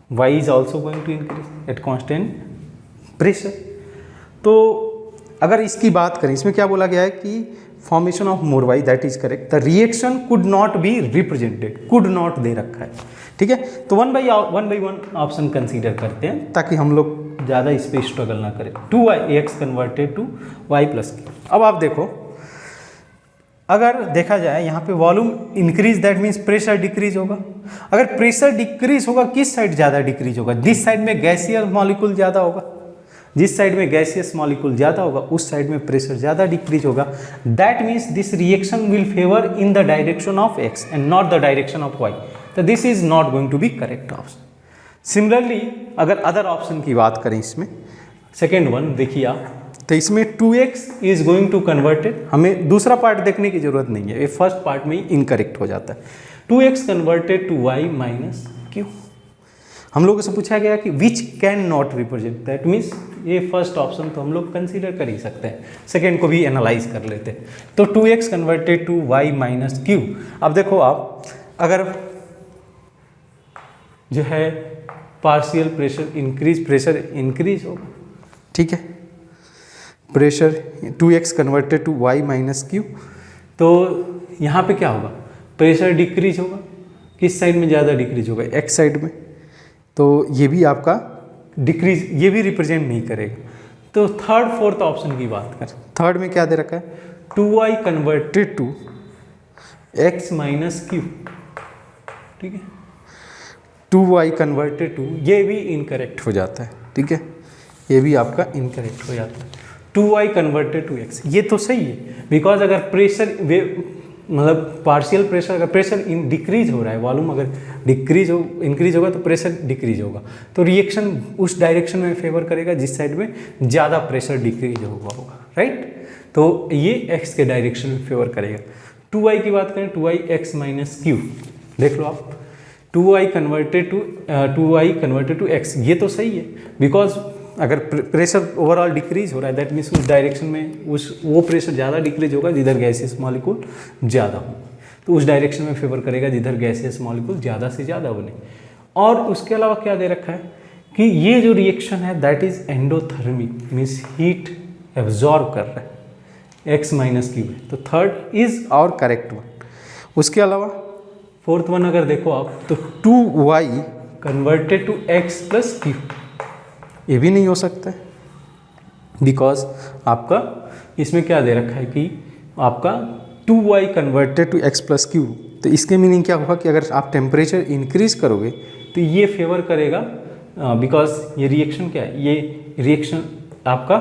y is also going to increase at constant pressure। तो अगर इसकी बात करें, इसमें क्या बोला गया है कि formation of more Y, that is correct. The reaction could not be represented, could not दे रखा है, ठीक है। तो one by one option consider करते हैं ताकि हम लोग ज़्यादा इस पर स्ट्रगल ना करें। 2x converted to y plus Q. अब आप देखो, अगर देखा जाए यहाँ पे volume increase, that means pressure decrease होगा। अगर प्रेशर डिक्रीज होगा, किस साइड ज़्यादा डिक्रीज होगा, जिस साइड में गैसियस मॉलिक्यूल ज़्यादा होगा, जिस साइड में गैसियस मॉलिक्यूल ज़्यादा होगा उस साइड में प्रेशर ज़्यादा डिक्रीज होगा। That means this reaction will favour in the direction of x and not the direction of y। तो this is not going to be correct option. Similarly अगर other option की बात करें, इसमें second one देखिए आप, तो इसमें 2x is going to converted, हमें दूसरा पार्ट देखने की जरूरत नहीं है, ये फर्स्ट पार्ट में ही इनकरेक्ट हो जाता है। 2x converted to y minus Q. हम लोगों से पूछा गया कि which can not represent, that means ये फर्स्ट ऑप्शन तो हम लोग कंसीडर कर ही सकते हैं, सेकेंड को भी एनालाइज कर लेते हैं। तो 2x converted to y minus Q. अब देखो आप अगर जो है पार्शियल प्रेशर इंक्रीज होगा, ठीक है, pressure 2x converted to y minus Q, तो यहाँ पे क्या होगा, प्रेशर डिक्रीज होगा, किस साइड में ज़्यादा डिक्रीज होगा, x साइड में, तो ये भी आपका डिक्रीज, ये भी रिप्रेजेंट नहीं करेगा। तो थर्ड फोर्थ ऑप्शन की बात करें, थर्ड में क्या दे रखा है, 2y converted to x minus Q, ठीक है, 2y कन्वर्टेड टू, ये भी इनकरेक्ट हो जाता है, ठीक है, ये भी आपका इनकरेक्ट हो जाता है। 2y कन्वर्टेड टू x, ये तो सही है, बिकॉज अगर प्रेशर मतलब पार्शियल प्रेशर, अगर प्रेशर इन डिक्रीज हो रहा है, वॉल्यूम अगर डिक्रीज हो इंक्रीज होगा तो प्रेशर डिक्रीज होगा, तो रिएक्शन उस डायरेक्शन में फेवर करेगा जिस साइड में ज़्यादा प्रेशर डिक्रीज होगा, राइट। तो ये x के डायरेक्शन में फेवर करेगा। 2y की बात करें, 2y x माइनस क्यू, देख लो आप, 2y कन्वर्टेड टू x, ये तो सही है, बिकॉज अगर प्रेशर ओवरऑल डिक्रीज हो रहा है, दैट मीन्स उस डायरेक्शन में वो प्रेशर ज़्यादा डिक्रीज होगा जिधर गैसियस मॉलिक्यूल ज़्यादा हो, तो उस डायरेक्शन में फेवर करेगा जिधर गैसियस मॉलिक्यूल ज़्यादा से ज़्यादा बने। और उसके अलावा क्या दे रखा है कि ये जो रिएक्शन है that is endothermic, means heat absorb कर रहा है, x माइनस क्यू है, तो थर्ड इज और करेक्ट वन। उसके अलावा फोर्थ वन अगर देखो आप, तो 2y converted to x plus Q, ये भी नहीं हो सकता है, बिकॉज आपका इसमें क्या दे रखा है कि आपका 2y converted to x plus Q, तो इसके मीनिंग क्या होगा कि अगर आप टेम्परेचर इंक्रीज करोगे तो ये फेवर करेगा, बिकॉज ये रिएक्शन क्या है, ये रिएक्शन आपका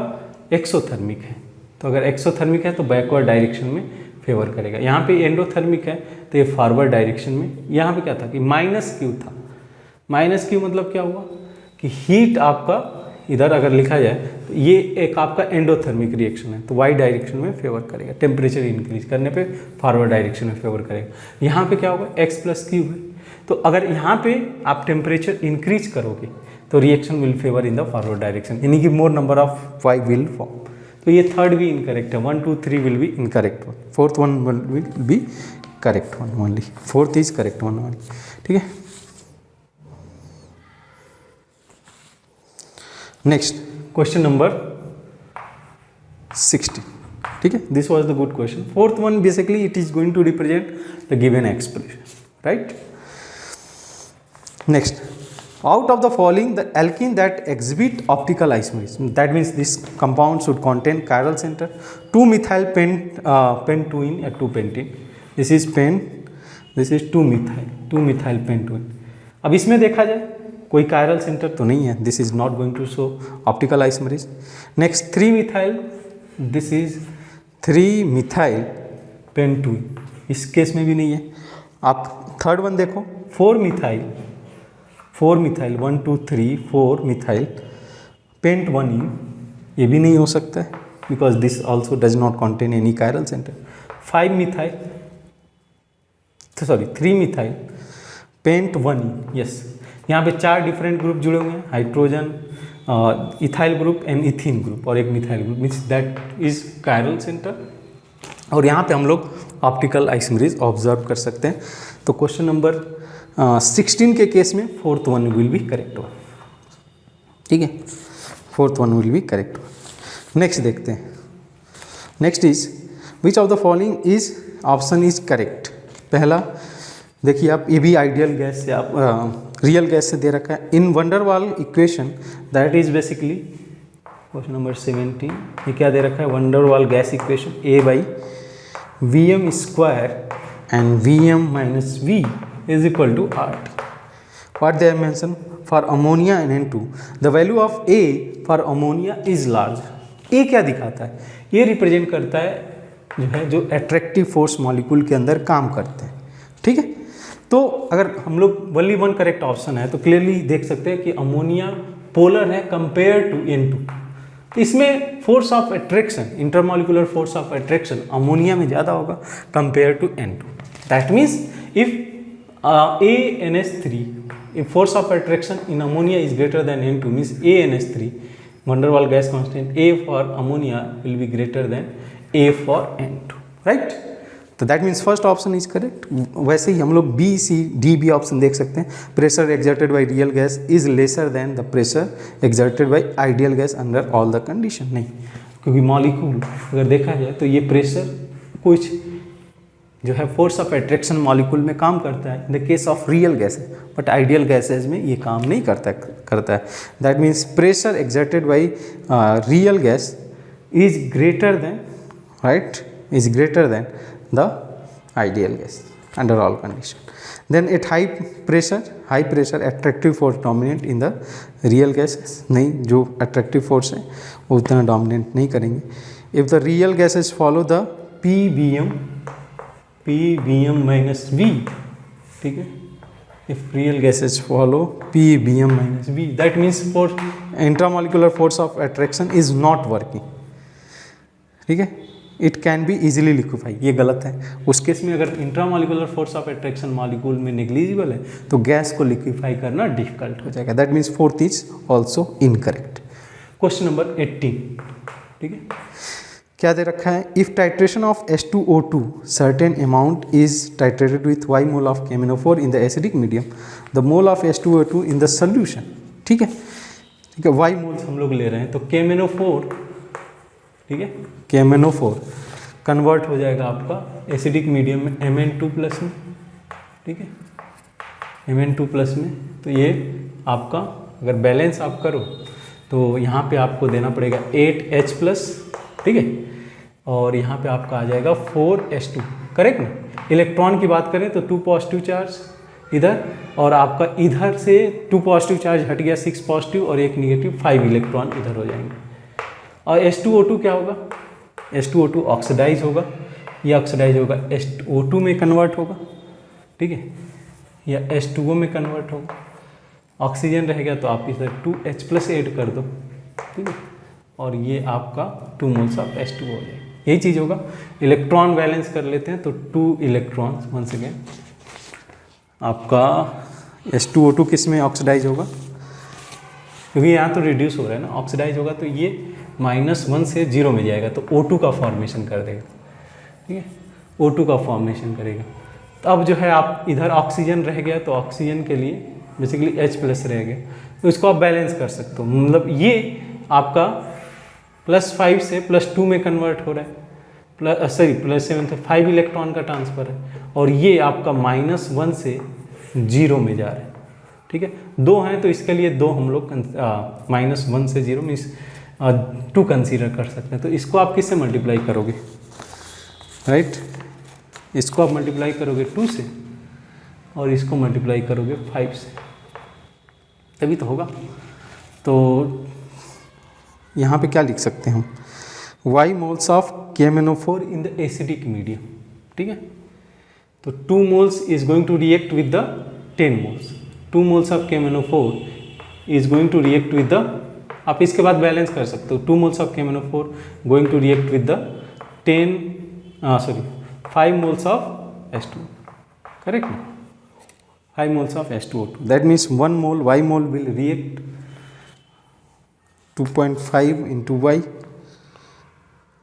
एक्सोथर्मिक है, तो अगर एक्सोथर्मिक है तो बैकवर्ड डायरेक्शन में फेवर करेगा। यहाँ पे एंडोथर्मिक है तो ये फॉरवर्ड डायरेक्शन में, यहाँ पे क्या था कि माइनस क्यू था, माइनस क्यू मतलब क्या हुआ कि हीट आपका इधर अगर लिखा जाए तो ये एक आपका एंडोथर्मिक रिएक्शन है, तो वाई डायरेक्शन में फेवर करेगा, टेम्परेचर इंक्रीज करने पे फॉरवर्ड डायरेक्शन में फेवर करेगा। यहाँ पे क्या होगा, x प्लस क्यू है, तो अगर यहाँ पे आप टेम्परेचर इंक्रीज करोगे तो reaction will favour in the forward direction, यानी कि more number of Y will form. तो ये थर्ड भी इनकरेक्ट है, 1 2 3 will be incorrect one, fourth one will be correct one only, fourth is correct one only, ठीक है। Next question number 60, ठीक है, this was the good question. Fourth one basically it is going to represent the given expression, right. Next, out of the following the alkene that exhibit optical isomerism, that means this compound should contain chiral center, 2-methyl pentene या 2-pentene, this is this is 2-methyl pentene। अब इसमें देखा जाए कोई chiral center तो नहीं है, this is not going to show optical isomerism। next 3-methyl, this is 3-methyl pentene, इस केस में भी नहीं है। आप थर्ड वन देखो, 4-methyl 1 2 3 4 मिथाइल पेंट 1 ये भी नहीं हो सकता है, because this also does not contain any chiral centre. 3 methyl paint 1, yes, यहाँ पे 4 डिफरेंट ग्रुप जुड़े हुए हैं, hydrogen, ethyl group and ethene group और एक methyl group, means that is chiral centre. और यहाँ पे हम लोग ऑप्टिकल आइसोमेरिज ऑब्जर्व कर सकते हैं। तो क्वेश्चन नंबर 16 के केस में fourth one will be correct one, ठीक है, fourth one will be correct one. Next देखते हैं, next is which of the following is option is correct. पहला देखिए आप, ये भी आइडियल गैस से आप रियल गैस से दे रखा है। In van der Waals equation that is basically question number 17, ये क्या दे रखा है, van der Waals gas equation A by Vm square and Vm minus V is equal to R. What they have mentioned for ammonia and N2, the value of A for ammonia is large. A क्या दिखाता है, ये represent करता है जो attractive force molecule के अंदर काम करते हैं, ठीक है। तो अगर हम लोग वनली वन करेक्ट ऑप्शन है तो क्लियरली देख सकते हैं कि अमोनिया पोलर है कंपेयर टू N2, इसमें force of attraction, intermolecular force of attraction ammonia में ज़्यादा होगा compare to N2। That means if ANH3, if force of attraction in ammonia is greater than N2 means ANH3, van der Waals gas constant A for ammonia will be greater than A for N2, right? तो that means first option is correct. वैसे ही हम लोग B C D B option देख सकते हैं। Pressure exerted by real gas is lesser than the pressure exerted by ideal gas under all the condition, नहीं, क्योंकि मॉलिक्यूल अगर देखा जाए तो ये प्रेशर कुछ जो है फोर्स ऑफ अट्रैक्शन मॉलिक्यूल में काम करता है in the case of real gases, but ideal gases में ये काम नहीं करता है। That means pressure exerted by real gas is greater than, right, is greater than the ideal gas under all condition. Then at high pressure attractive force dominant in the real gases, नहीं, जो attractive force है वो उतना dominant नहीं करेंगे। If the real gases follow the PBm minus V, ठीक है, if real gases follow PBm minus V, that means for intramolecular force of attraction is not working, ठीक है, it can be easily liquefy, ये गलत है। उस case में अगर intramolecular force of attraction molecule में नेग्लिजिबल है तो गैस को लिक्विफाई करना डिफिकल्ट हो जाएगा। That means fourth is also incorrect. Question number 18, ठीक है, क्या दे रखा है? If titration of H2O2 certain amount is titrated with y mole of KMnO4 in the acidic medium, the mole of H2O2 in the solution, ठीक है, ठीक है, y मोल्स हम लोग ले रहे हैं तो KMnO4, ठीक है, KMnO4 कन्वर्ट हो जाएगा आपका एसिडिक मीडियम में Mn2 प्लस में, ठीक है, Mn2 प्लस में। तो ये आपका अगर बैलेंस आप करो तो यहाँ पे आपको देना पड़ेगा 8H प्लस, ठीक है, और यहाँ पे आपका आ जाएगा 4H2, करेक्ट ना। इलेक्ट्रॉन की बात करें तो 2 पॉजिटिव चार्ज इधर, और आपका इधर से 2 पॉजिटिव चार्ज हट गया, 6 पॉजिटिव और 1 निगेटिव, 5 इलेक्ट्रॉन इधर हो जाएंगे। और H2O2 क्या होगा? H2O2 ऑक्सीडाइज होगा, या ऑक्सीडाइज होगा H2O2 में कन्वर्ट होगा, ठीक है, या H2O में कन्वर्ट होगा। ऑक्सीजन रह गया तो आप इधर 2H प्लस ऐड कर दो, ठीक है, और ये आपका 2 मोल्स ऑफ H2O हो जाएगा। यही चीज़ होगा। इलेक्ट्रॉन बैलेंस कर लेते हैं तो 2 इलेक्ट्रॉन्स वंस अगेन आपका H2O2 किस में ऑक्सीडाइज होगा? क्योंकि यहाँ तो रिड्यूस हो रहा है ना, ऑक्सीडाइज होगा तो ये -1 से 0 में जाएगा तो O2 का फॉर्मेशन कर देगा, ठीक है, O2 का फॉर्मेशन करेगा। तो अब जो है आप इधर ऑक्सीजन रह गया तो ऑक्सीजन के लिए बेसिकली H प्लस रह गया, तो इसको आप बैलेंस कर सकते हो। मतलब ये आपका +5 से +2 में कन्वर्ट हो रहा है, +7 से 5 इलेक्ट्रॉन का ट्रांसफर है, और ये आपका -1 से 0 में जा रहा है, ठीक है। 2 हैं तो इसके लिए 2 हम लोग -1 से 0 मीन्स 2 कंसीडर कर सकते हैं। तो इसको आप किससे मल्टीप्लाई करोगे, राइट, इसको आप मल्टीप्लाई करोगे 2 से और इसको मल्टीप्लाई करोगे 5 से, तभी तो होगा। तो यहाँ पे क्या लिख सकते हैं हम? y moles of KMnO4 in the acidic medium, ठीक है, तो 2 moles is going to react with the 10 moles, 2 moles of KMnO4 is going to react with the, आप इसके बाद बैलेंस कर सकते हो, 2 moles of KMnO4 going to react with the 5 moles of H2, correct, 5 moles of H2O2. That means 1 mole Y mole will react 2.5 into Y,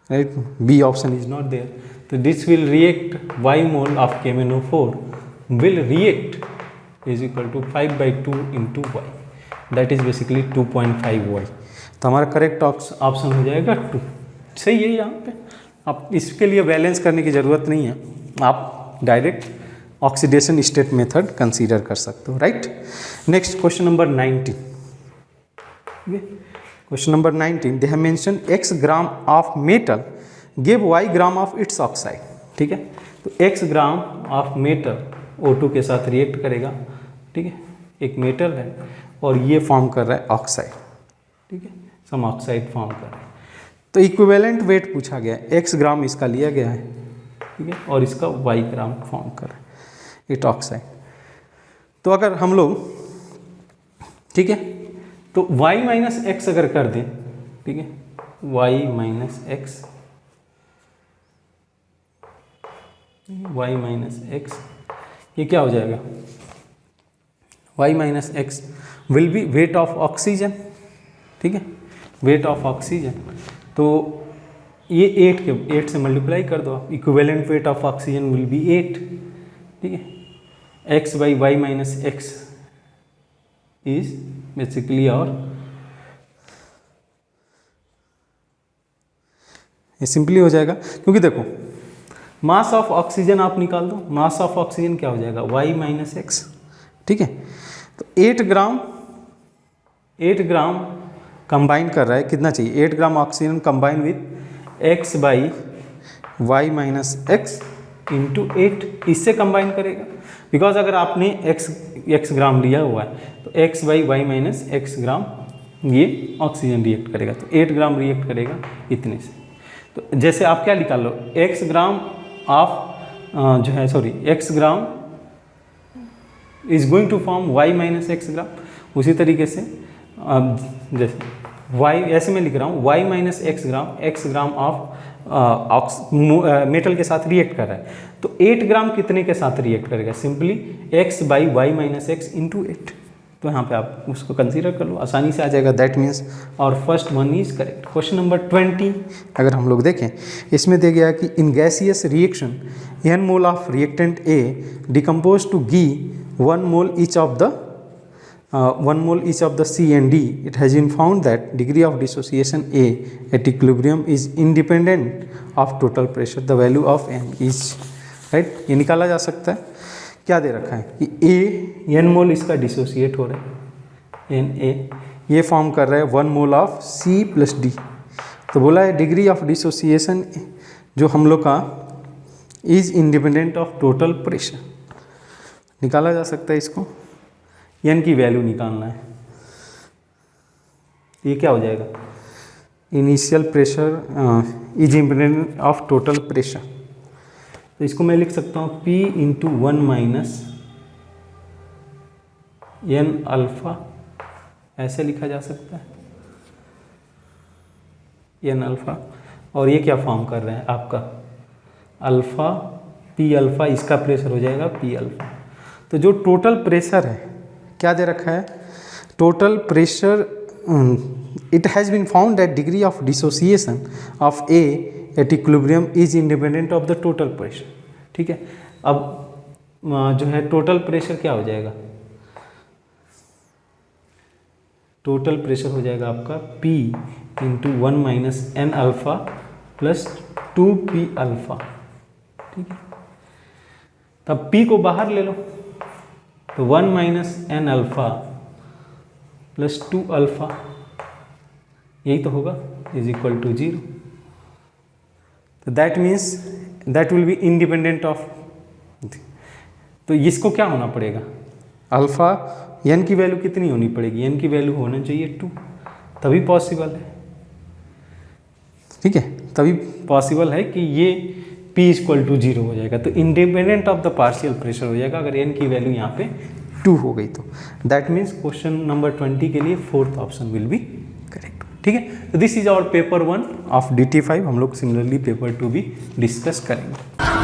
right? B option is not there. So this will react, Y mole of KMnO4 will react is equal to 5/2 into Y. That is basically 2.5 Y. तो हमारा correct option हो जाएगा 2। सही है, यहाँ पे आप इसके लिए बैलेंस करने की ज़रूरत नहीं है, आप direct oxidation state method consider कर सकते हो, right. Next question number 19, question number 19, they have mention x gram of metal give y gram of its oxide, ठीक है। तो x gram of metal O2 के साथ रिएक्ट करेगा, ठीक है, एक मेटल है और ये फॉर्म कर रहा है ऑक्साइड, ठीक है, सम ऑक्साइड फॉर्म कर रहा है। तो इक्विवेलेंट वेट पूछा गया है, x ग्राम इसका लिया गया है, ठीक है, और इसका y ग्राम फॉर्म कर रहा है इट ऑक्साइड। तो अगर हम लोग, ठीक है, तो y माइनस एक्स अगर कर दें, ठीक है, y माइनस एक्स ये क्या हो जाएगा, y minus x will be wait of oxygen, ठीक है, वेट ऑफ ऑक्सीजन। तो ये 8 से मल्टीप्लाई कर दो आप, equivalent weight of oxygen will be 8, ठीक है। x by Y minus X is basically, और ये सिंपली हो जाएगा, क्योंकि देखो मास ऑफ ऑक्सीजन आप निकाल दो, मास ऑफ ऑक्सीजन क्या हो जाएगा, y माइनस एक्स, ठीक है। तो 8 ग्राम कंबाइन कर रहा है, कितना चाहिए, 8 gram oxygen combine with x by Y minus X into 8, इससे कंबाइन करेगा, बिकॉज अगर आपने x ग्राम लिया हुआ है तो x by Y minus x gram ये ऑक्सीजन रिएक्ट करेगा, तो 8 ग्राम रिएक्ट करेगा इतने से। तो जैसे आप क्या निकाल लो, x ग्राम ऑफ जो है x ग्राम is going to form y minus x gram, उसी तरीके से जैसे y, ऐसे मैं लिख रहा हूँ y minus x gram of metal के साथ रिएक्ट कर रहा है, तो 8 ग्राम कितने के साथ रिएक्ट करेगा, simply x by Y minus X into 8। तो यहाँ पे आप उसको कंसीडर कर लो, आसानी से आ जाएगा, दैट मीन्स और first one is correct. Question number 20 अगर हम लोग देखें, इसमें दे गया कि in gaseous reaction n mole of reactant A decompose to give 1 mole each of the C and D. It has been found that degree of dissociation A at equilibrium is independent of total pressure. The value of n is right. ये निकाला जा सकता है, क्या दे रखा है कि A n मोल इसका डिसोसिएट हो रहा है, Na ये फॉर्म कर रहा है 1 mole of C plus D। तो बोला है डिग्री ऑफ डिसोसिएशन जो हम लोग का is independent of total pressure, निकाला जा सकता है इसको, n की वैल्यू निकालना है। ये क्या हो जाएगा, initial pressure is independent of total pressure, तो इसको मैं लिख सकता हूँ P into 1 minus n alpha, ऐसे लिखा जा सकता है n अल्फा, और ये क्या फॉर्म कर रहे हैं आपका अल्फा P अल्फा, इसका प्रेशर हो जाएगा P अल्फा। तो जो टोटल प्रेशर है क्या दे रखा है, total pressure, it has been found that degree of dissociation of A at equilibrium is independent of the total pressure, ठीक है। अब जो है टोटल प्रेशर क्या हो जाएगा, टोटल प्रेशर हो जाएगा आपका P into 1 minus n alpha plus 2P alpha, ठीक है। तब P को बाहर ले लो, तो 1 minus n alpha plus 2 alpha, यही तो होगा, इज इक्वल टू 0। तो that means that will be independent of, तो इसको क्या होना पड़ेगा, अल्फा n की वैल्यू कितनी होनी पड़ेगी, n की वैल्यू होना चाहिए 2, तभी पॉसिबल है, ठीक है, तभी पॉसिबल है कि ये P इक्वल टू 0 हो जाएगा, तो independent of the partial pressure हो जाएगा अगर n की वैल्यू यहाँ पे 2 हो गई तो। दैट मीन्स क्वेश्चन नंबर 20 के लिए 4th option will be correct, ठीक है। तो this is our paper 1 of DT5, हम लोग सिमिलरली पेपर 2 भी डिस्कस करेंगे।